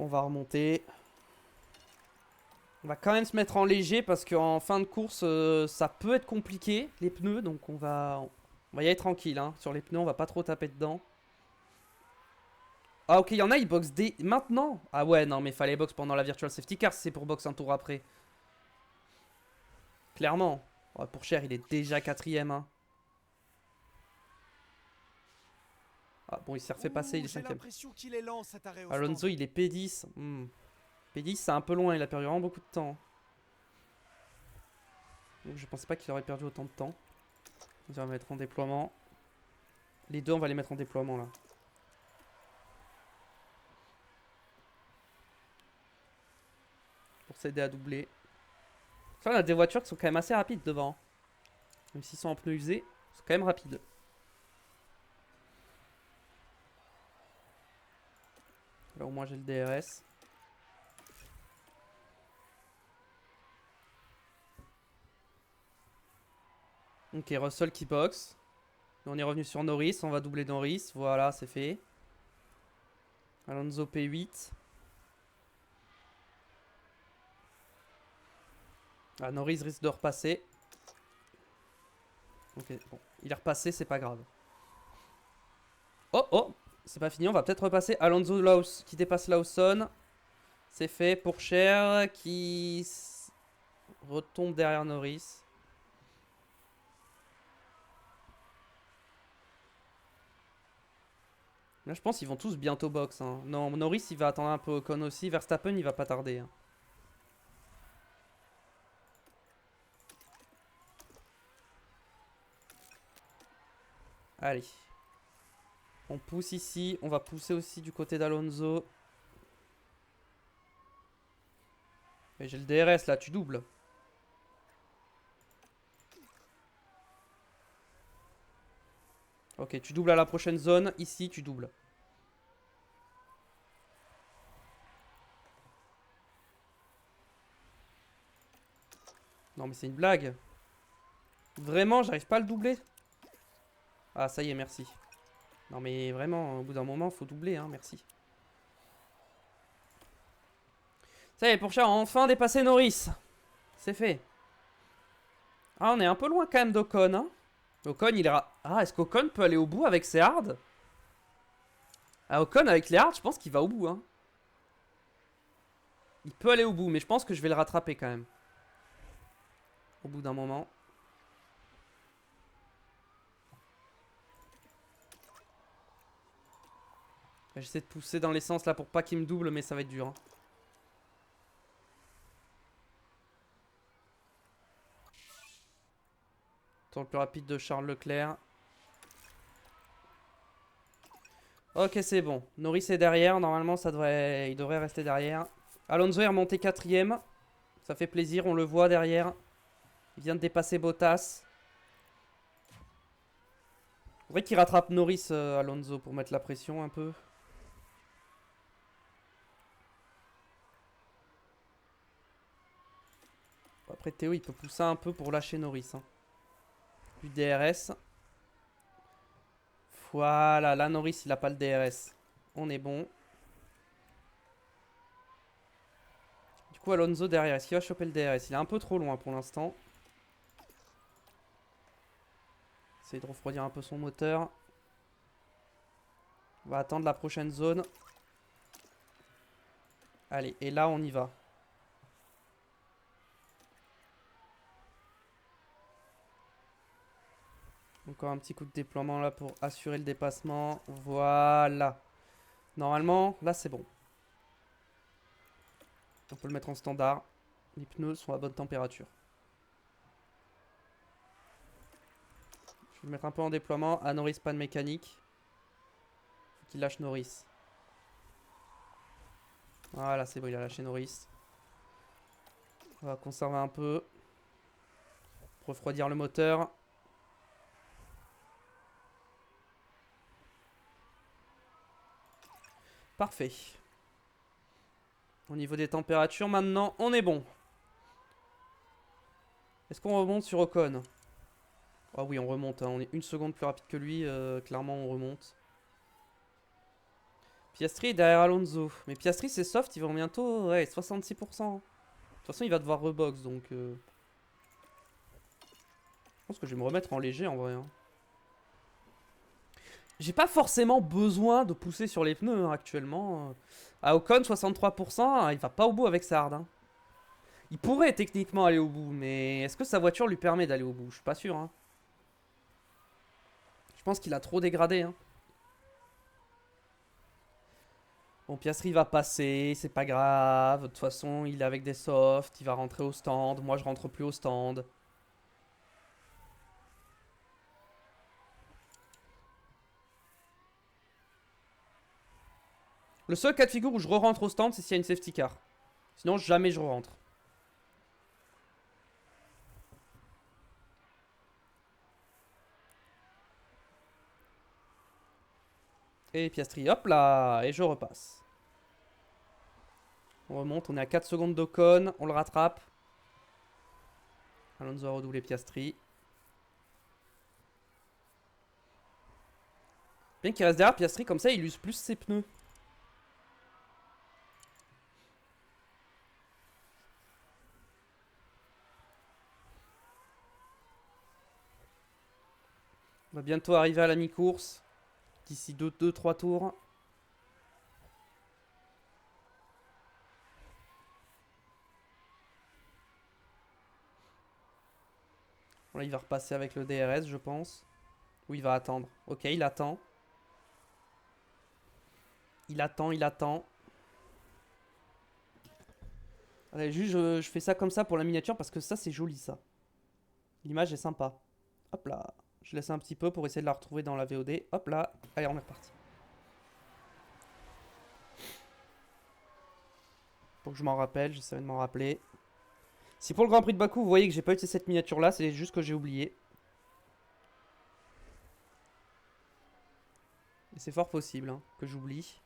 On va remonter. On va quand même se mettre en léger parce qu'en fin de course, ça peut être compliqué, les pneus. Donc on va y aller tranquille. Hein. Sur les pneus, on va pas trop taper dedans. Ah ok, il y en a, ils boxent dès maintenant. Ah ouais, non, mais fallait box pendant la Virtual Safety Car si c'est pour box un tour après. Clairement. Oh, Pourchaire, il est déjà 4ème. Hein. Ah bon, il s'est refait passer, il est 5ème. Alonso, il est P10. P10, c'est un peu loin, il a perdu vraiment beaucoup de temps. Donc, je pensais pas qu'il aurait perdu autant de temps. On va mettre en déploiement. Les deux, on va les mettre en déploiement là. Pour s'aider à doubler. Ça, on a des voitures qui sont quand même assez rapides devant. Même s'ils sont en pneus usés, c'est quand même rapide. Là au moins j'ai le DRS. Ok, Russell qui boxe. On est revenu sur Norris, on va doubler Norris. Voilà, c'est fait. Alonso P8. Ah, Norris risque de repasser. Ok, bon. Il est repassé, c'est pas grave. Oh, oh, c'est pas fini, on va peut-être repasser. Alonso Laos, qui dépasse Lawson. C'est fait. Pourchaire qui retombe derrière Norris. Là, je pense qu'ils vont tous bientôt box. Hein. Non, Norris, il va attendre un peu Ocon aussi. Verstappen, il va pas tarder. Hein. Allez. On pousse ici. On va pousser aussi du côté d'Alonso. J'ai le DRS là, tu doubles. Ok, tu doubles à la prochaine zone. Ici, tu doubles. Non, mais c'est une blague. Vraiment, j'arrive pas à le doubler. Ah, ça y est, merci. Non, mais vraiment, au bout d'un moment, faut doubler, hein, merci. Ça y est, Pourchaire a enfin dépassé Norris. C'est fait. Ah, on est un peu loin quand même d'Ocon, hein. Ocon, il est... Ah, est-ce qu'Ocon peut aller au bout avec ses hards? Ah, Ocon, avec les hards, je pense qu'il va au bout, hein. Il peut aller au bout, mais je pense que je vais le rattraper quand même. Au bout d'un moment. J'essaie de pousser dans l'essence là pour pas qu'il me double, mais ça va être dur. Hein. Tour le plus rapide de Charles Leclerc. Ok, c'est bon. Norris est derrière. Normalement, il devrait rester derrière. Alonso est remonté 4ème. Ça fait plaisir, on le voit derrière. Il vient de dépasser Bottas. Faudrait qu'il rattrape Norris, Alonso, pour mettre la pression un peu. Après, Théo, il peut pousser un peu pour lâcher Norris. Hein. Du DRS. Voilà, là, Norris, il a pas le DRS. On est bon. coup, Alonso derrière. Est-ce qu'il va choper le DRS? Il est un peu trop loin pour l'instant. Essaye de refroidir un peu son moteur. On va attendre la prochaine zone. Allez, et là, on y va. Encore un petit coup de déploiement là pour assurer le dépassement. Voilà. Normalement, là, c'est bon. On peut le mettre en standard. Les pneus sont à bonne température. Je vais le mettre un peu en déploiement. À Norris, panne mécanique. Faut qu'il lâche Norris. Voilà, c'est bon, il a lâché Norris. On va conserver un peu. Refroidir le moteur. Parfait. Au niveau des températures, maintenant, on est bon. Est-ce qu'on remonte sur Ocon? Ah oui, on remonte. Hein. On est une seconde plus rapide que lui. Clairement, on remonte. Piastri est derrière Alonso. Mais Piastri, c'est soft. Ils vont bientôt... Ouais, 66%. De toute façon, il va devoir rebox. Donc... Je pense que je vais me remettre en léger, en vrai. Hein. J'ai pas forcément besoin de pousser sur les pneus hein, actuellement. À Ocon, 63%, il va pas au bout avec sa hard. Hein. Il pourrait techniquement aller au bout, mais est-ce que sa voiture lui permet d'aller au bout? Je suis pas sûr. Hein. Je pense qu'il a trop dégradé. Hein. Bon, Piastri va passer, c'est pas grave. De toute façon, il est avec des softs, il va rentrer au stand. Moi, je rentre plus au stand. Le seul cas de figure où je re-rentre au stand, c'est s'il y a une safety car. Sinon, jamais je re-rentre. Et Piastri, hop là, et je repasse. On remonte, on est à 4 secondes d'Ocon, on le rattrape. Alonso a redoublé Piastri. Bien qu'il reste derrière Piastri, comme ça il use plus ses pneus. On va bientôt arriver à la mi-course. D'ici 2-3 tours. Là, il va repasser avec le DRS, je pense. Ou il va attendre. Ok, il attend. Il attend, il attend. Allez, juste, je fais ça comme ça pour la miniature parce que ça, c'est joli, ça. L'image est sympa. Hop là. Je laisse un petit peu pour essayer de la retrouver dans la VOD. Hop là. Allez, on est reparti. Faut que je m'en rappelle, j'essaierai de m'en rappeler. Si pour le Grand Prix de Bakou, vous voyez que j'ai pas utilisé cette miniature là, c'est juste que j'ai oublié. Et c'est fort possible hein, que j'oublie.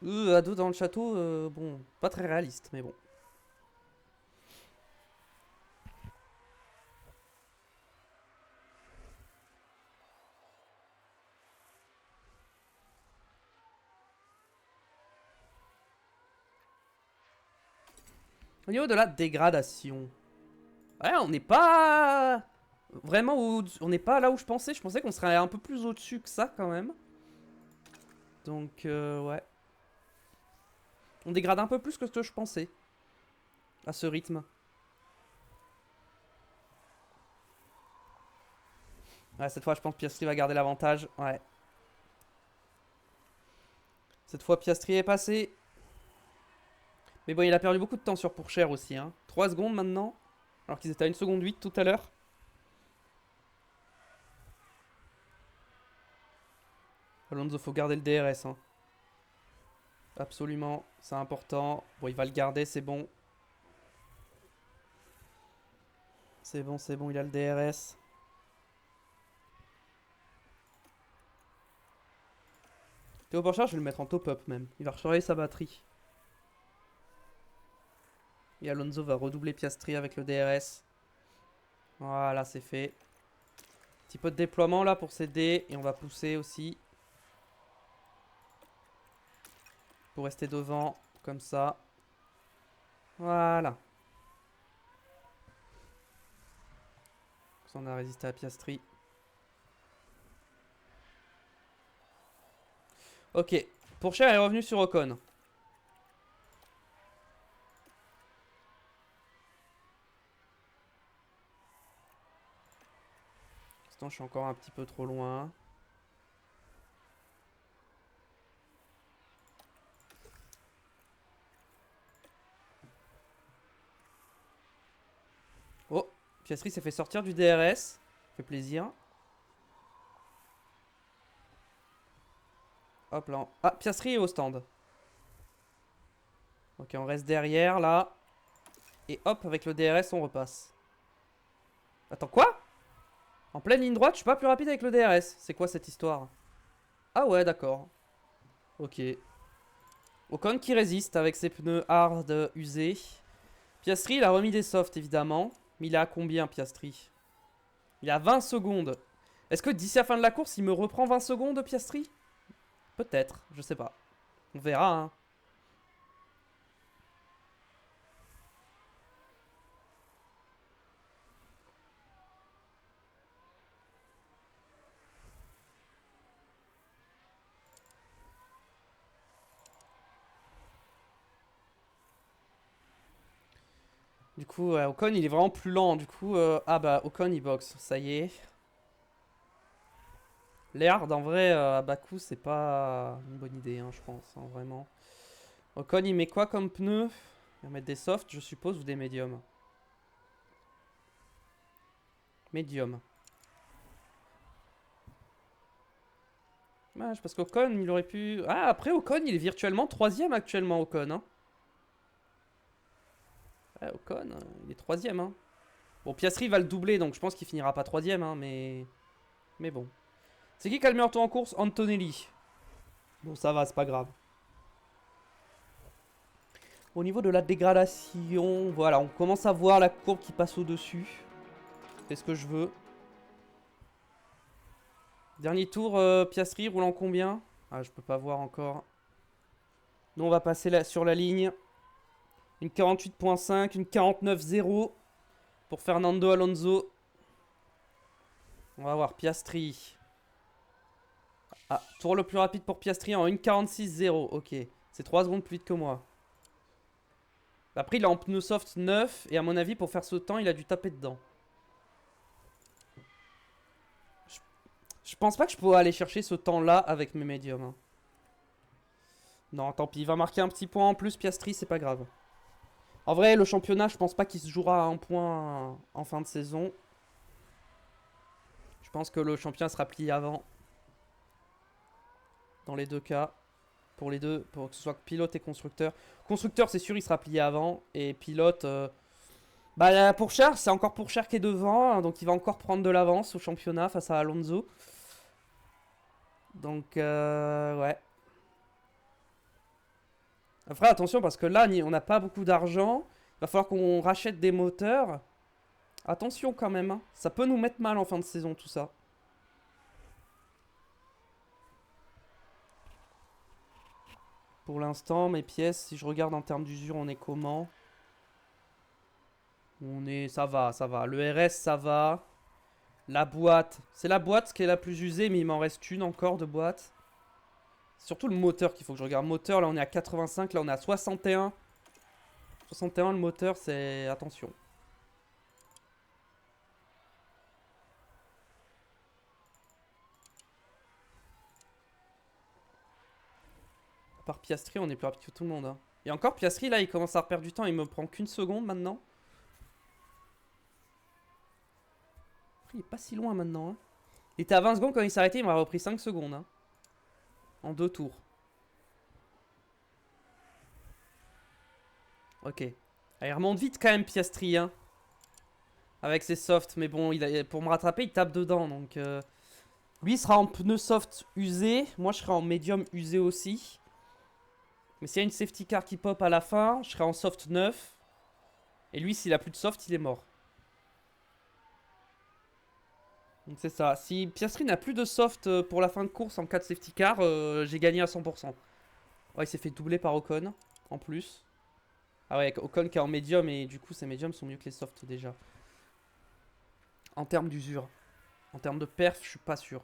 Ado dans le château, bon, pas très réaliste, mais bon. Au niveau de la dégradation. Ouais, on n'est pas... Vraiment, on n'est pas là où je pensais. Je pensais qu'on serait un peu plus au-dessus que ça, quand même. Donc, ouais. On dégrade un peu plus que ce que je pensais. À ce rythme. Ouais, cette fois, je pense que Piastri va garder l'avantage. Ouais. Cette fois, Piastri est passé. Mais bon, il a perdu beaucoup de temps sur Pourchère aussi. Hein. 3 secondes maintenant. Alors qu'ils étaient à 1 seconde 8 tout à l'heure. Alonso, faut garder le DRS. Hein. Absolument, c'est important. Bon, il va le garder, c'est bon. C'est bon, il a le DRS. Théo Pourchard, je vais le mettre en top-up même. Il va recharger sa batterie. Et Alonso va redoubler Piastri avec le DRS. Voilà, c'est fait. Petit peu de déploiement là pour s'aider. Et on va pousser aussi. Pour rester devant, comme ça. Voilà. Ça, on a résisté à Piastri. Ok. Pourchaire est revenu sur Ocon. Pour l'instant, je suis encore un petit peu trop loin. Oh, Piastri s'est fait sortir du DRS. Ça fait plaisir. Hop là. Ah, Piastri est au stand. Ok, on reste derrière là. Et hop, avec le DRS, on repasse. Attends, quoi? En pleine ligne droite, je suis pas plus rapide avec le DRS. C'est quoi cette histoire? Ah ouais, d'accord. Ok. Ocon qui résiste avec ses pneus hard usés. Piastri, il a remis des softs évidemment. Mais il est à combien, Piastri? Il est à 20 secondes. Est-ce que d'ici la fin de la course, il me reprend 20 secondes, Piastri? Peut-être, je sais pas. On verra, hein. Du coup, Ocon, il est vraiment plus lent. Du coup, ah bah, Ocon, il boxe. Ça y est. L'hard, en vrai, à Bakou, c'est pas une bonne idée, hein, je pense, hein, vraiment. Ocon, il met quoi comme pneu? Il va mettre des softs, je suppose, ou des médiums? Médium. Dommage, parce qu'Ocon, il aurait pu... Ah, après, Ocon, il est virtuellement 3ème actuellement, Ocon, hein. Ouais, Ocon, il est 3ème, hein. Bon, Piastri va le doubler, donc je pense qu'il finira pas 3ème, hein, mais... Mais bon. C'est qui a le meilleur tour en course? Antonelli. Bon, ça va, c'est pas grave. Au niveau de la dégradation, voilà, on commence à voir la courbe qui passe au-dessus. C'est ce que je veux. Dernier tour, Piastri, roulant combien? Ah, je peux pas voir encore. Nous, on va passer sur la ligne. Une 48.5, une 49.0 pour Fernando Alonso. On va voir Piastri. Ah, tour le plus rapide pour Piastri en 1.46.0. Ok, c'est 3 secondes plus vite que moi. Après, il est en pneu soft 9. Et à mon avis, pour faire ce temps, il a dû taper dedans. Je pense pas que je pourrais aller chercher ce temps-là avec mes médiums. Hein. Non, tant pis. Il va marquer un petit point en plus, Piastri, c'est pas grave. En vrai, le championnat, je pense pas qu'il se jouera à un point en fin de saison. Je pense que le championnat sera plié avant. Dans les deux cas. Pour les deux, pour que ce soit pilote et constructeur. Constructeur, c'est sûr, il sera plié avant. Et pilote... Bah, Pourchaire, c'est encore Pourchaire qui est devant. Hein, donc il va encore prendre de l'avance au championnat face à Alonso. Donc, ouais. Après, attention, parce que là, on n'a pas beaucoup d'argent. Il va falloir qu'on rachète des moteurs. Attention quand même. Hein. Ça peut nous mettre mal en fin de saison, tout ça. Pour l'instant, mes pièces, si je regarde en termes d'usure, on est comment? On est... Ça va, ça va. Le RS, ça va. La boîte. C'est la boîte qui est la plus usée, mais il m'en reste une encore de boîte. C'est surtout le moteur qu'il faut que je regarde. Moteur, là, on est à 85. Là, on est à 61. 61, le moteur, c'est... Attention. À part Piastri, on est plus rapide que tout le monde. Hein. Et encore, Piastri, là, il commence à reperdre du temps. Il me prend qu'une seconde maintenant. Après, il est pas si loin maintenant. Hein. Il était à 20 secondes quand il s'est arrêté. Il m'a repris 5 secondes. Hein. En 2 tours. Ok. Ah, il remonte vite quand même, Piastri. Hein. Avec ses softs. Mais bon, pour me rattraper, il tape dedans. Donc, lui, il sera en pneu soft usé. Moi, je serai en médium usé aussi. Mais s'il y a une safety car qui pop à la fin, je serai en soft 9. Et lui, s'il a plus de soft, il est mort. Donc c'est ça. Si Piastri n'a plus de soft pour la fin de course en cas de safety car, j'ai gagné à 100%. Ouais, il s'est fait doubler par Ocon, en plus. Ah ouais, Ocon qui est en médium, et du coup, ces médiums sont mieux que les softs, déjà. En termes d'usure. En termes de perf, je suis pas sûr.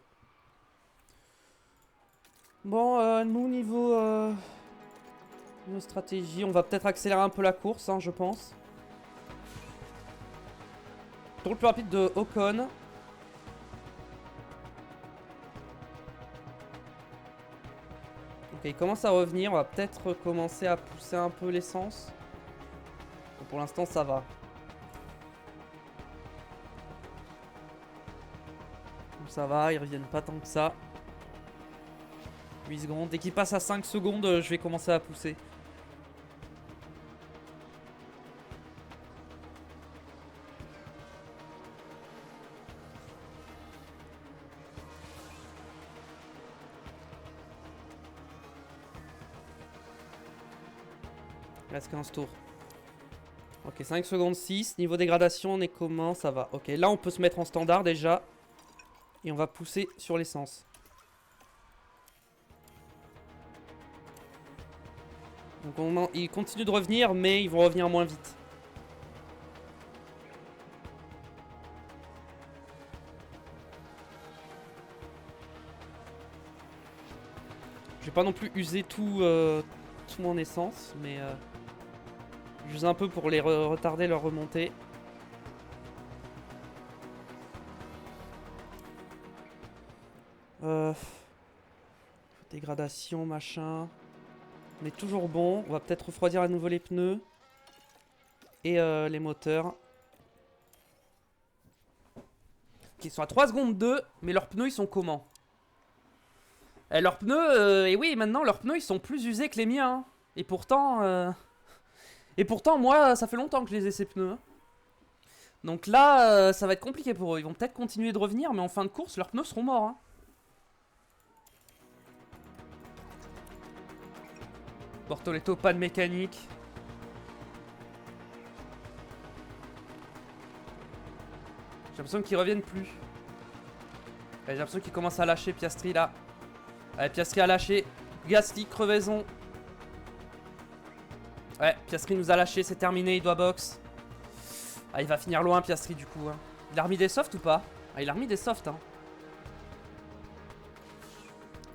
Bon, nous, niveau stratégie, on va peut-être accélérer un peu la course, hein, je pense. Tour le plus rapide de Ocon. Ok, il commence à revenir. On va peut-être commencer à pousser un peu l'essence. Bon, pour l'instant, ça va. Donc, ça va, ils reviennent pas tant que ça. 8 secondes. Dès qu'il passe à 5 secondes, je vais commencer à pousser. Il reste 15 tours. Ok, 5 secondes 6. Niveau dégradation, on est comment? Ça va. Ok, là, on peut se mettre en standard déjà. Et on va pousser sur l'essence. Donc ils continuent de revenir, mais ils vont revenir moins vite. Je vais pas non plus user tout mon essence, mais j'use un peu pour les retarder leur remontée. Dégradation, machin. On est toujours bon. On va peut-être refroidir à nouveau les pneus. Et les moteurs. Ils sont à 3 secondes 2, mais leurs pneus, ils sont comment? Leurs pneus, et oui, maintenant, leurs pneus, ils sont plus usés que les miens. Hein. Et pourtant, moi, ça fait longtemps que je les ai, ces pneus. Hein. Donc là, ça va être compliqué pour eux. Ils vont peut-être continuer de revenir, mais en fin de course, leurs pneus seront morts. Hein. Bortoletto, pas de mécanique. J'ai l'impression qu'ils reviennent plus. J'ai l'impression qu'ils commencent à lâcher Piastri là. Allez, Piastri a lâché. Gasly, crevaison. Ouais, Piastri nous a lâché, c'est terminé, il doit box. Ah, il va finir loin Piastri du coup. Hein. Il a remis des softs ou pas? Ah, il a remis des softs. Hein.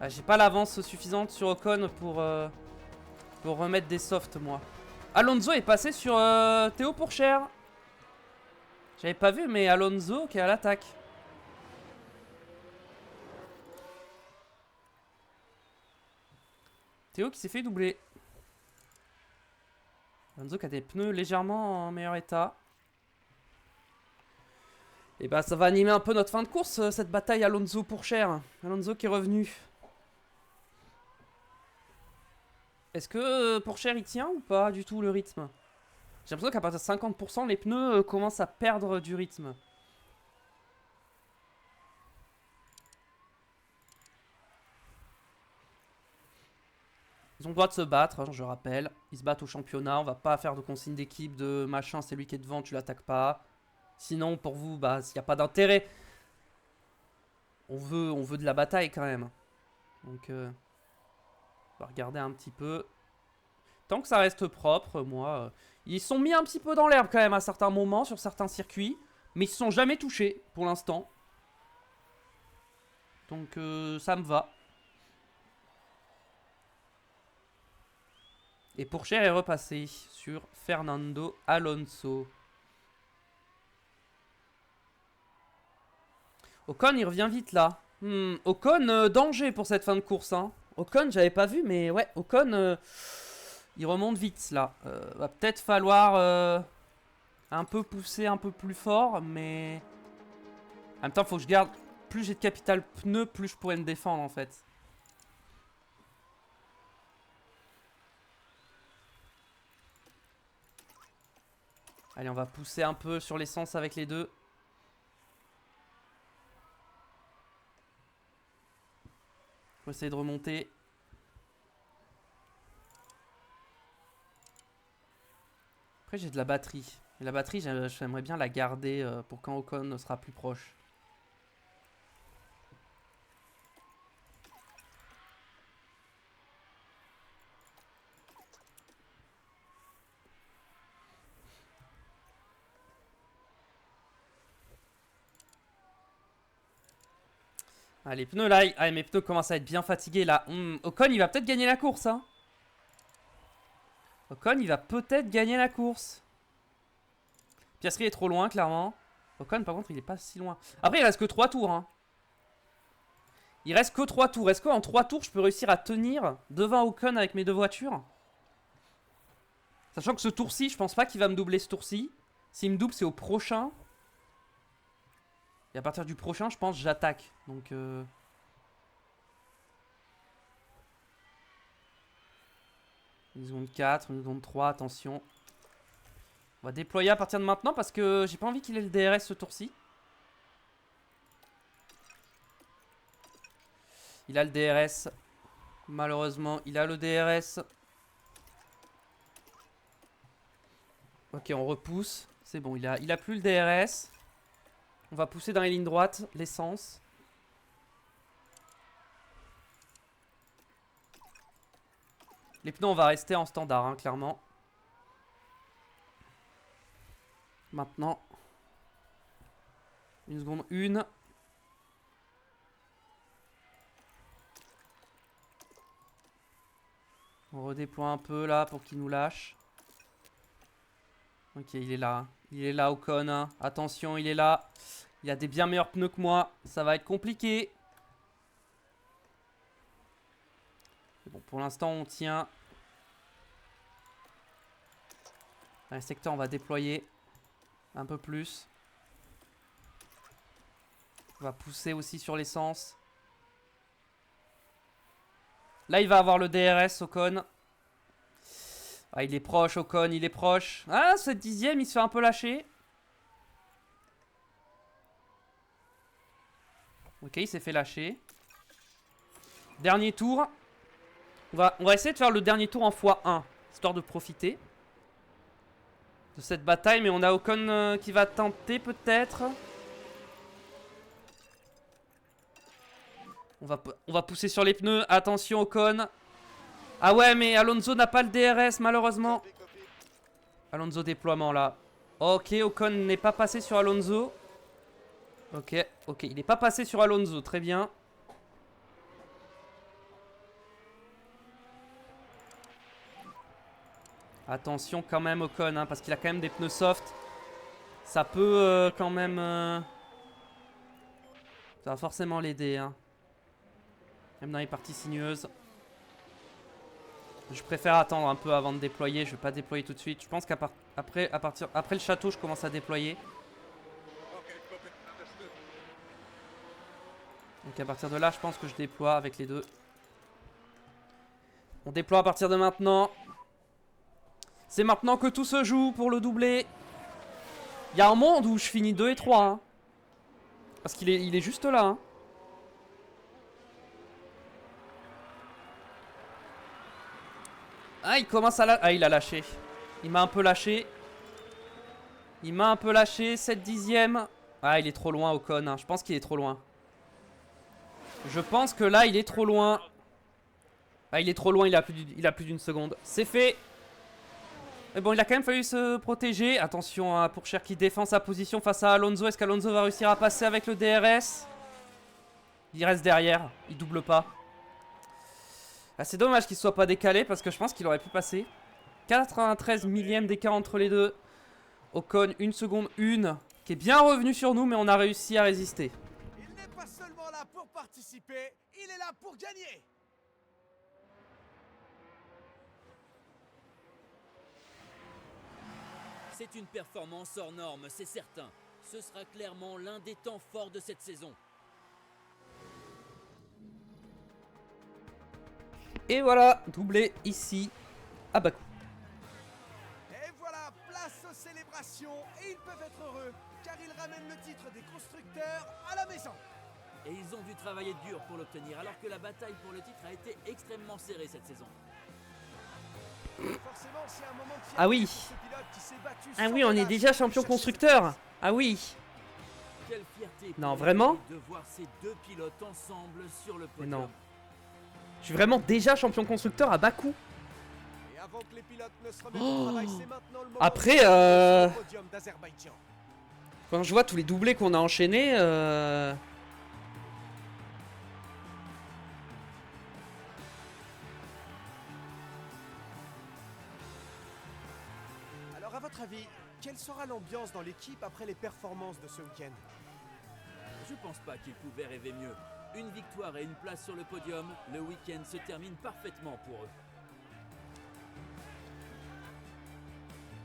Ah, j'ai pas l'avance suffisante sur Ocon pour remettre des softs moi. Alonso est passé sur Théo Pourchaire. J'avais pas vu, mais Alonso qui est à l'attaque. Théo qui s'est fait doubler. Alonso qui a des pneus légèrement en meilleur état. Et bah ça va animer un peu notre fin de course, cette bataille Alonso-Pourchaire. Alonso qui est revenu. Est-ce que Pourchaire il tient ou pas du tout le rythme? J'ai l'impression qu'à partir de 50%, les pneus commencent à perdre du rythme. Ils ont le droit de se battre, hein, je rappelle. Ils se battent au championnat. On va pas faire de consigne d'équipe, de machin, c'est lui qui est devant, tu l'attaques pas. Sinon, pour vous, bah, s'il n'y a pas d'intérêt, on veut de la bataille quand même. Donc, on va regarder un petit peu. Tant que ça reste propre, moi... ils sont mis un petit peu dans l'herbe quand même à certains moments, sur certains circuits. Mais ils se sont jamais touchés, pour l'instant. Donc, ça me va. Et Pourchaire est repassé sur Fernando Alonso. Ocon, il revient vite là. Ocon, danger pour cette fin de course. Hein. Ocon, j'avais pas vu, mais ouais, Ocon... il remonte vite là. Va peut-être falloir un peu pousser un peu plus fort, mais en même temps, faut que je garde. Plus j'ai de capital pneu, plus je pourrais me défendre en fait. Allez, on va pousser un peu sur l'essence avec les deux. Faut essayer de remonter. Après, j'ai de la batterie. Et la batterie, j'aimerais bien la garder pour quand Ocon sera plus proche. Ah, les pneus là, ah, mes pneus commencent à être bien fatigués là. Ocon il va peut-être gagner la course. Hein. Ocon il va peut-être gagner la course. Piastri est trop loin clairement. Ocon par contre il est pas si loin. Après il reste que 3 tours. Hein. Il reste que 3 tours. Est-ce qu'en 3 tours je peux réussir à tenir devant Ocon avec mes deux voitures? Sachant que ce tour-ci je pense pas qu'il va me doubler ce tour-ci. S'il me double c'est au prochain. Et à partir du prochain, je pense, j'attaque. Donc, Une seconde 4, une seconde 3, attention. On va déployer à partir de maintenant parce que j'ai pas envie qu'il ait le DRS ce tour-ci. Il a le DRS. Malheureusement, il a le DRS. Ok, on repousse. C'est bon, il a plus le DRS. On va pousser dans les lignes droites, l'essence. Les pneus, on va rester en standard, hein, clairement. Maintenant. Une seconde, une. On redéploie un peu là pour qu'il nous lâche. Ok, il est là. Il est là, Ocon. Hein. Attention, il est là. Il a des bien meilleurs pneus que moi. Ça va être compliqué. Bon, pour l'instant, on tient. Dans les secteurs, on va déployer un peu plus. On va pousser aussi sur l'essence. Là, il va avoir le DRS, Ocon. Ah, il est proche, Ocon, il est proche. Ah, ce 10e, il se fait un peu lâcher. Ok, il s'est fait lâcher. Dernier tour. On va essayer de faire le dernier tour en x1. Histoire de profiter de cette bataille. Mais on a Ocon qui va tenter peut-être. On va pousser sur les pneus. Attention, Ocon. Ah ouais, mais Alonso n'a pas le DRS, malheureusement. Alonso déploiement, là. Ok, Ocon n'est pas passé sur Alonso. Ok, il n'est pas passé sur Alonso. Très bien. Attention quand même, Ocon, hein, parce qu'il a quand même des pneus soft. Ça peut quand même... Ça va forcément l'aider, hein. Même dans les parties sinueuses. Je préfère attendre un peu avant de déployer. Je vais pas déployer tout de suite. Je pense qu'après après le château, je commence à déployer. Donc à partir de là, je pense que je déploie avec les deux. On déploie à partir de maintenant. C'est maintenant que tout se joue pour le doubler. Il y a un monde où je finis 2 et 3. Hein. Parce qu'il est juste là. Hein. Ah, il commence à lâcher. Ah, il a lâché. Il m'a un peu lâché. 7 dixièmes. Ah, il est trop loin, Ocon. Hein. Je pense qu'il est trop loin. Je pense que là, il est trop loin. Ah, il est trop loin. Il a plus d'une seconde. C'est fait. Mais bon, il a quand même fallu se protéger. Attention à Pourchaire qui défend sa position face à Alonso. Est-ce qu'Alonso va réussir à passer avec le DRS? Il reste derrière. Il double pas. Ah, c'est dommage qu'il soit pas décalé parce que je pense qu'il aurait pu passer. 93 millièmes d'écart entre les deux. Ocon, 1 seconde 1, qui est bien revenu sur nous, mais on a réussi à résister. Il n'est pas seulement là pour participer, il est là pour gagner. C'est une performance hors norme, c'est certain. Ce sera clairement l'un des temps forts de cette saison. Et voilà, doublé ici, à Bakou. Et voilà, place aux célébrations, et ils peuvent être heureux, car ils ramènent le titre des constructeurs à la maison. Et ils ont dû travailler dur pour l'obtenir, alors que la bataille pour le titre a été extrêmement serrée cette saison. Forcément, c'est un moment de fierté Ah oui. pour ce pilote qui s'est battu Ah sans oui, on est relâche déjà champion chaque constructeur. Ah oui. Quelle fierté Non, pour vraiment l'équipe de voir ces deux pilotes ensemble sur le Mais podium. non. Je suis vraiment déjà champion constructeur à Bakou. Et avant que les pilotes ne se remettent au travail, c'est maintenant le moment Après, de le podium d'Azerbaïdjan. quand je vois tous les doublés qu'on a enchaînés, Alors, à votre avis, quelle sera l'ambiance dans l'équipe après les performances de ce week-end? Je pense pas qu'ils pouvaient rêver mieux. Une victoire et une place sur le podium, le week-end se termine parfaitement pour eux.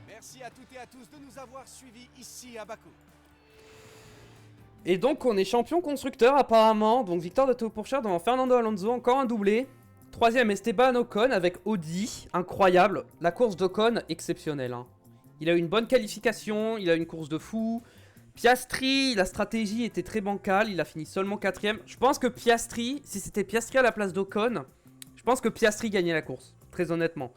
Merci à toutes et à tous de nous avoir suivis ici à Bakou. Et donc on est champion constructeur apparemment. Donc victoire de Théo Pourchaire devant Fernando Alonso, encore un doublé. Troisième Esteban Ocon avec Audi, incroyable. La course d'Ocon, exceptionnelle. Hein. Il a eu une bonne qualification, il a eu une course de fou. Piastri, la stratégie était très bancale, il a fini seulement quatrième. Je pense que Piastri, si c'était Piastri à la place d'Ocon, je pense que Piastri gagnait la course, très honnêtement.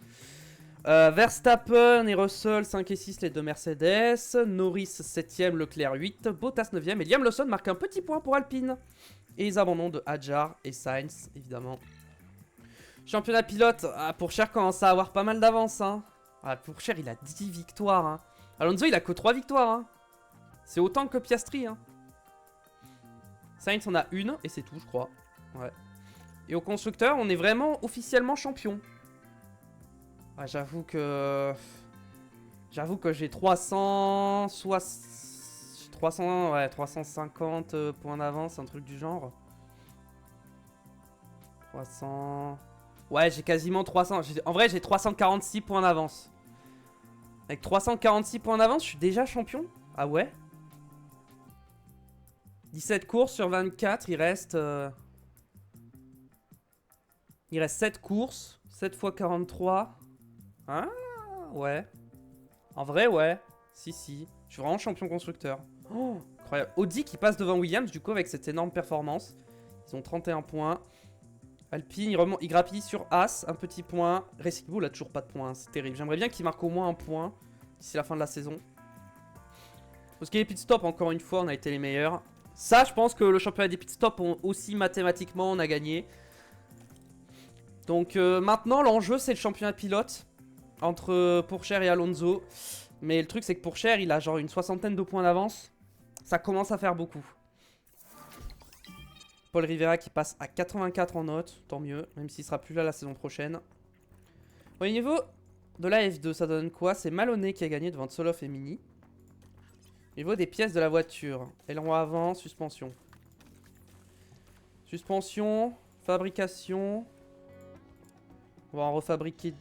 Verstappen et Russell 5 et 6 les deux Mercedes, Norris 7ème, Leclerc 8, Bottas 9ème et Liam Lawson marque un petit point pour Alpine. Et les abandons de Hadjar et Sainz évidemment. Championnat pilote, Pourchaire commence à avoir pas mal d'avance. Hein. Pourchaire il a 10 victoires. Hein. Alonso il a que 3 victoires. Hein. C'est autant que Piastri. Hein. Sainz en a une et c'est tout je crois. Ouais. Et au constructeur on est vraiment officiellement champion. Ah, j'avoue que j'ai 350 points d'avance, un truc du genre. 300... Ouais, j'ai quasiment 300. En vrai, j'ai 346 points d'avance. Avec 346 points d'avance, je suis déjà champion. Ah ouais? 17 courses sur 24, il reste 7 courses. 7 x 43. Ah, ouais. En vrai, ouais. Si. Je suis vraiment champion constructeur. Oh, incroyable. Audi qui passe devant Williams, du coup, avec cette énorme performance. Ils ont 31 points. Alpine, il grappille sur As, un petit point. Racing Bull a toujours pas de points, c'est terrible. J'aimerais bien qu'il marque au moins un point d'ici la fin de la saison. Parce qu'il y a les pit stops, encore une fois, on a été les meilleurs. Ça, je pense que le championnat des pit stops, aussi mathématiquement, on a gagné. Donc maintenant, l'enjeu, c'est le championnat pilote. Entre Pourchaire et Alonso. Mais le truc c'est que Pourchaire il a genre une 60aine de points d'avance. Ça commence à faire beaucoup. Paul Rivera qui passe à 84 en note. Tant mieux, même s'il sera plus là la saison prochaine. Au niveau de la F2 ça donne quoi? C'est Maloney qui a gagné devant Tsoloff et Mini. Au niveau des pièces de la voiture. Aileron avant, suspension. Suspension, fabrication. On va en refabriquer...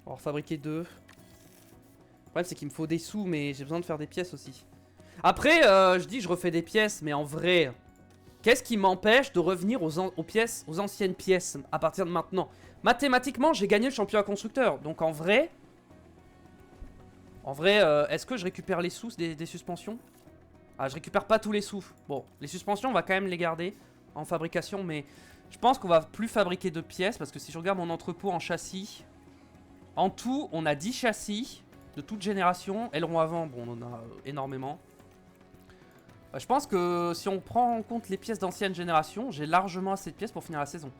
On va en fabriquer 2. Le problème c'est qu'il me faut des sous mais j'ai besoin de faire des pièces aussi. Après je dis je refais des pièces mais en vrai qu'est-ce qui m'empêche de revenir aux anciennes pièces à partir de maintenant? Mathématiquement j'ai gagné le championnat constructeur. Donc en vrai est-ce que je récupère les sous des suspensions? Ah je récupère pas tous les sous. Bon les suspensions on va quand même les garder en fabrication. Mais je pense qu'on va plus fabriquer de pièces. Parce que si je regarde mon entrepôt en châssis, en tout, on a 10 châssis de toute génération. Aileron avant, bon, on en a énormément. Je pense que si on prend en compte les pièces d'ancienne génération, j'ai largement assez de pièces pour finir la saison.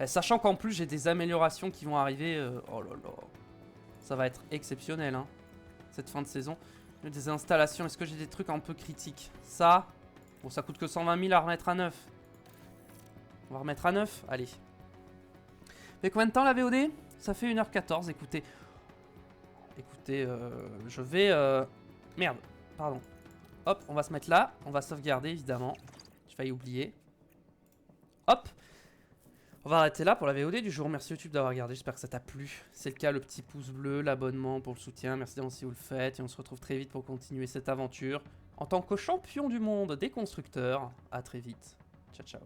Sachant qu'en plus, j'ai des améliorations qui vont arriver. Oh là là. Ça va être exceptionnel, hein, cette fin de saison. Des installations, est-ce que j'ai des trucs un peu critiques? Ça, bon, ça coûte que 120 000 à remettre à neuf. On va remettre à neuf, allez. Fait combien de temps la VOD? Ça fait 1h14, écoutez. Écoutez, je vais... Merde, pardon. Hop, on va se mettre là. On va sauvegarder, évidemment. J'ai failli oublier. Hop. On va arrêter là pour la VOD du jour. Merci YouTube d'avoir regardé, j'espère que ça t'a plu. C'est le cas, le petit pouce bleu, l'abonnement pour le soutien. Merci d'avance si vous le faites. Et on se retrouve très vite pour continuer cette aventure. En tant que champion du monde des constructeurs. À très vite. Ciao, ciao.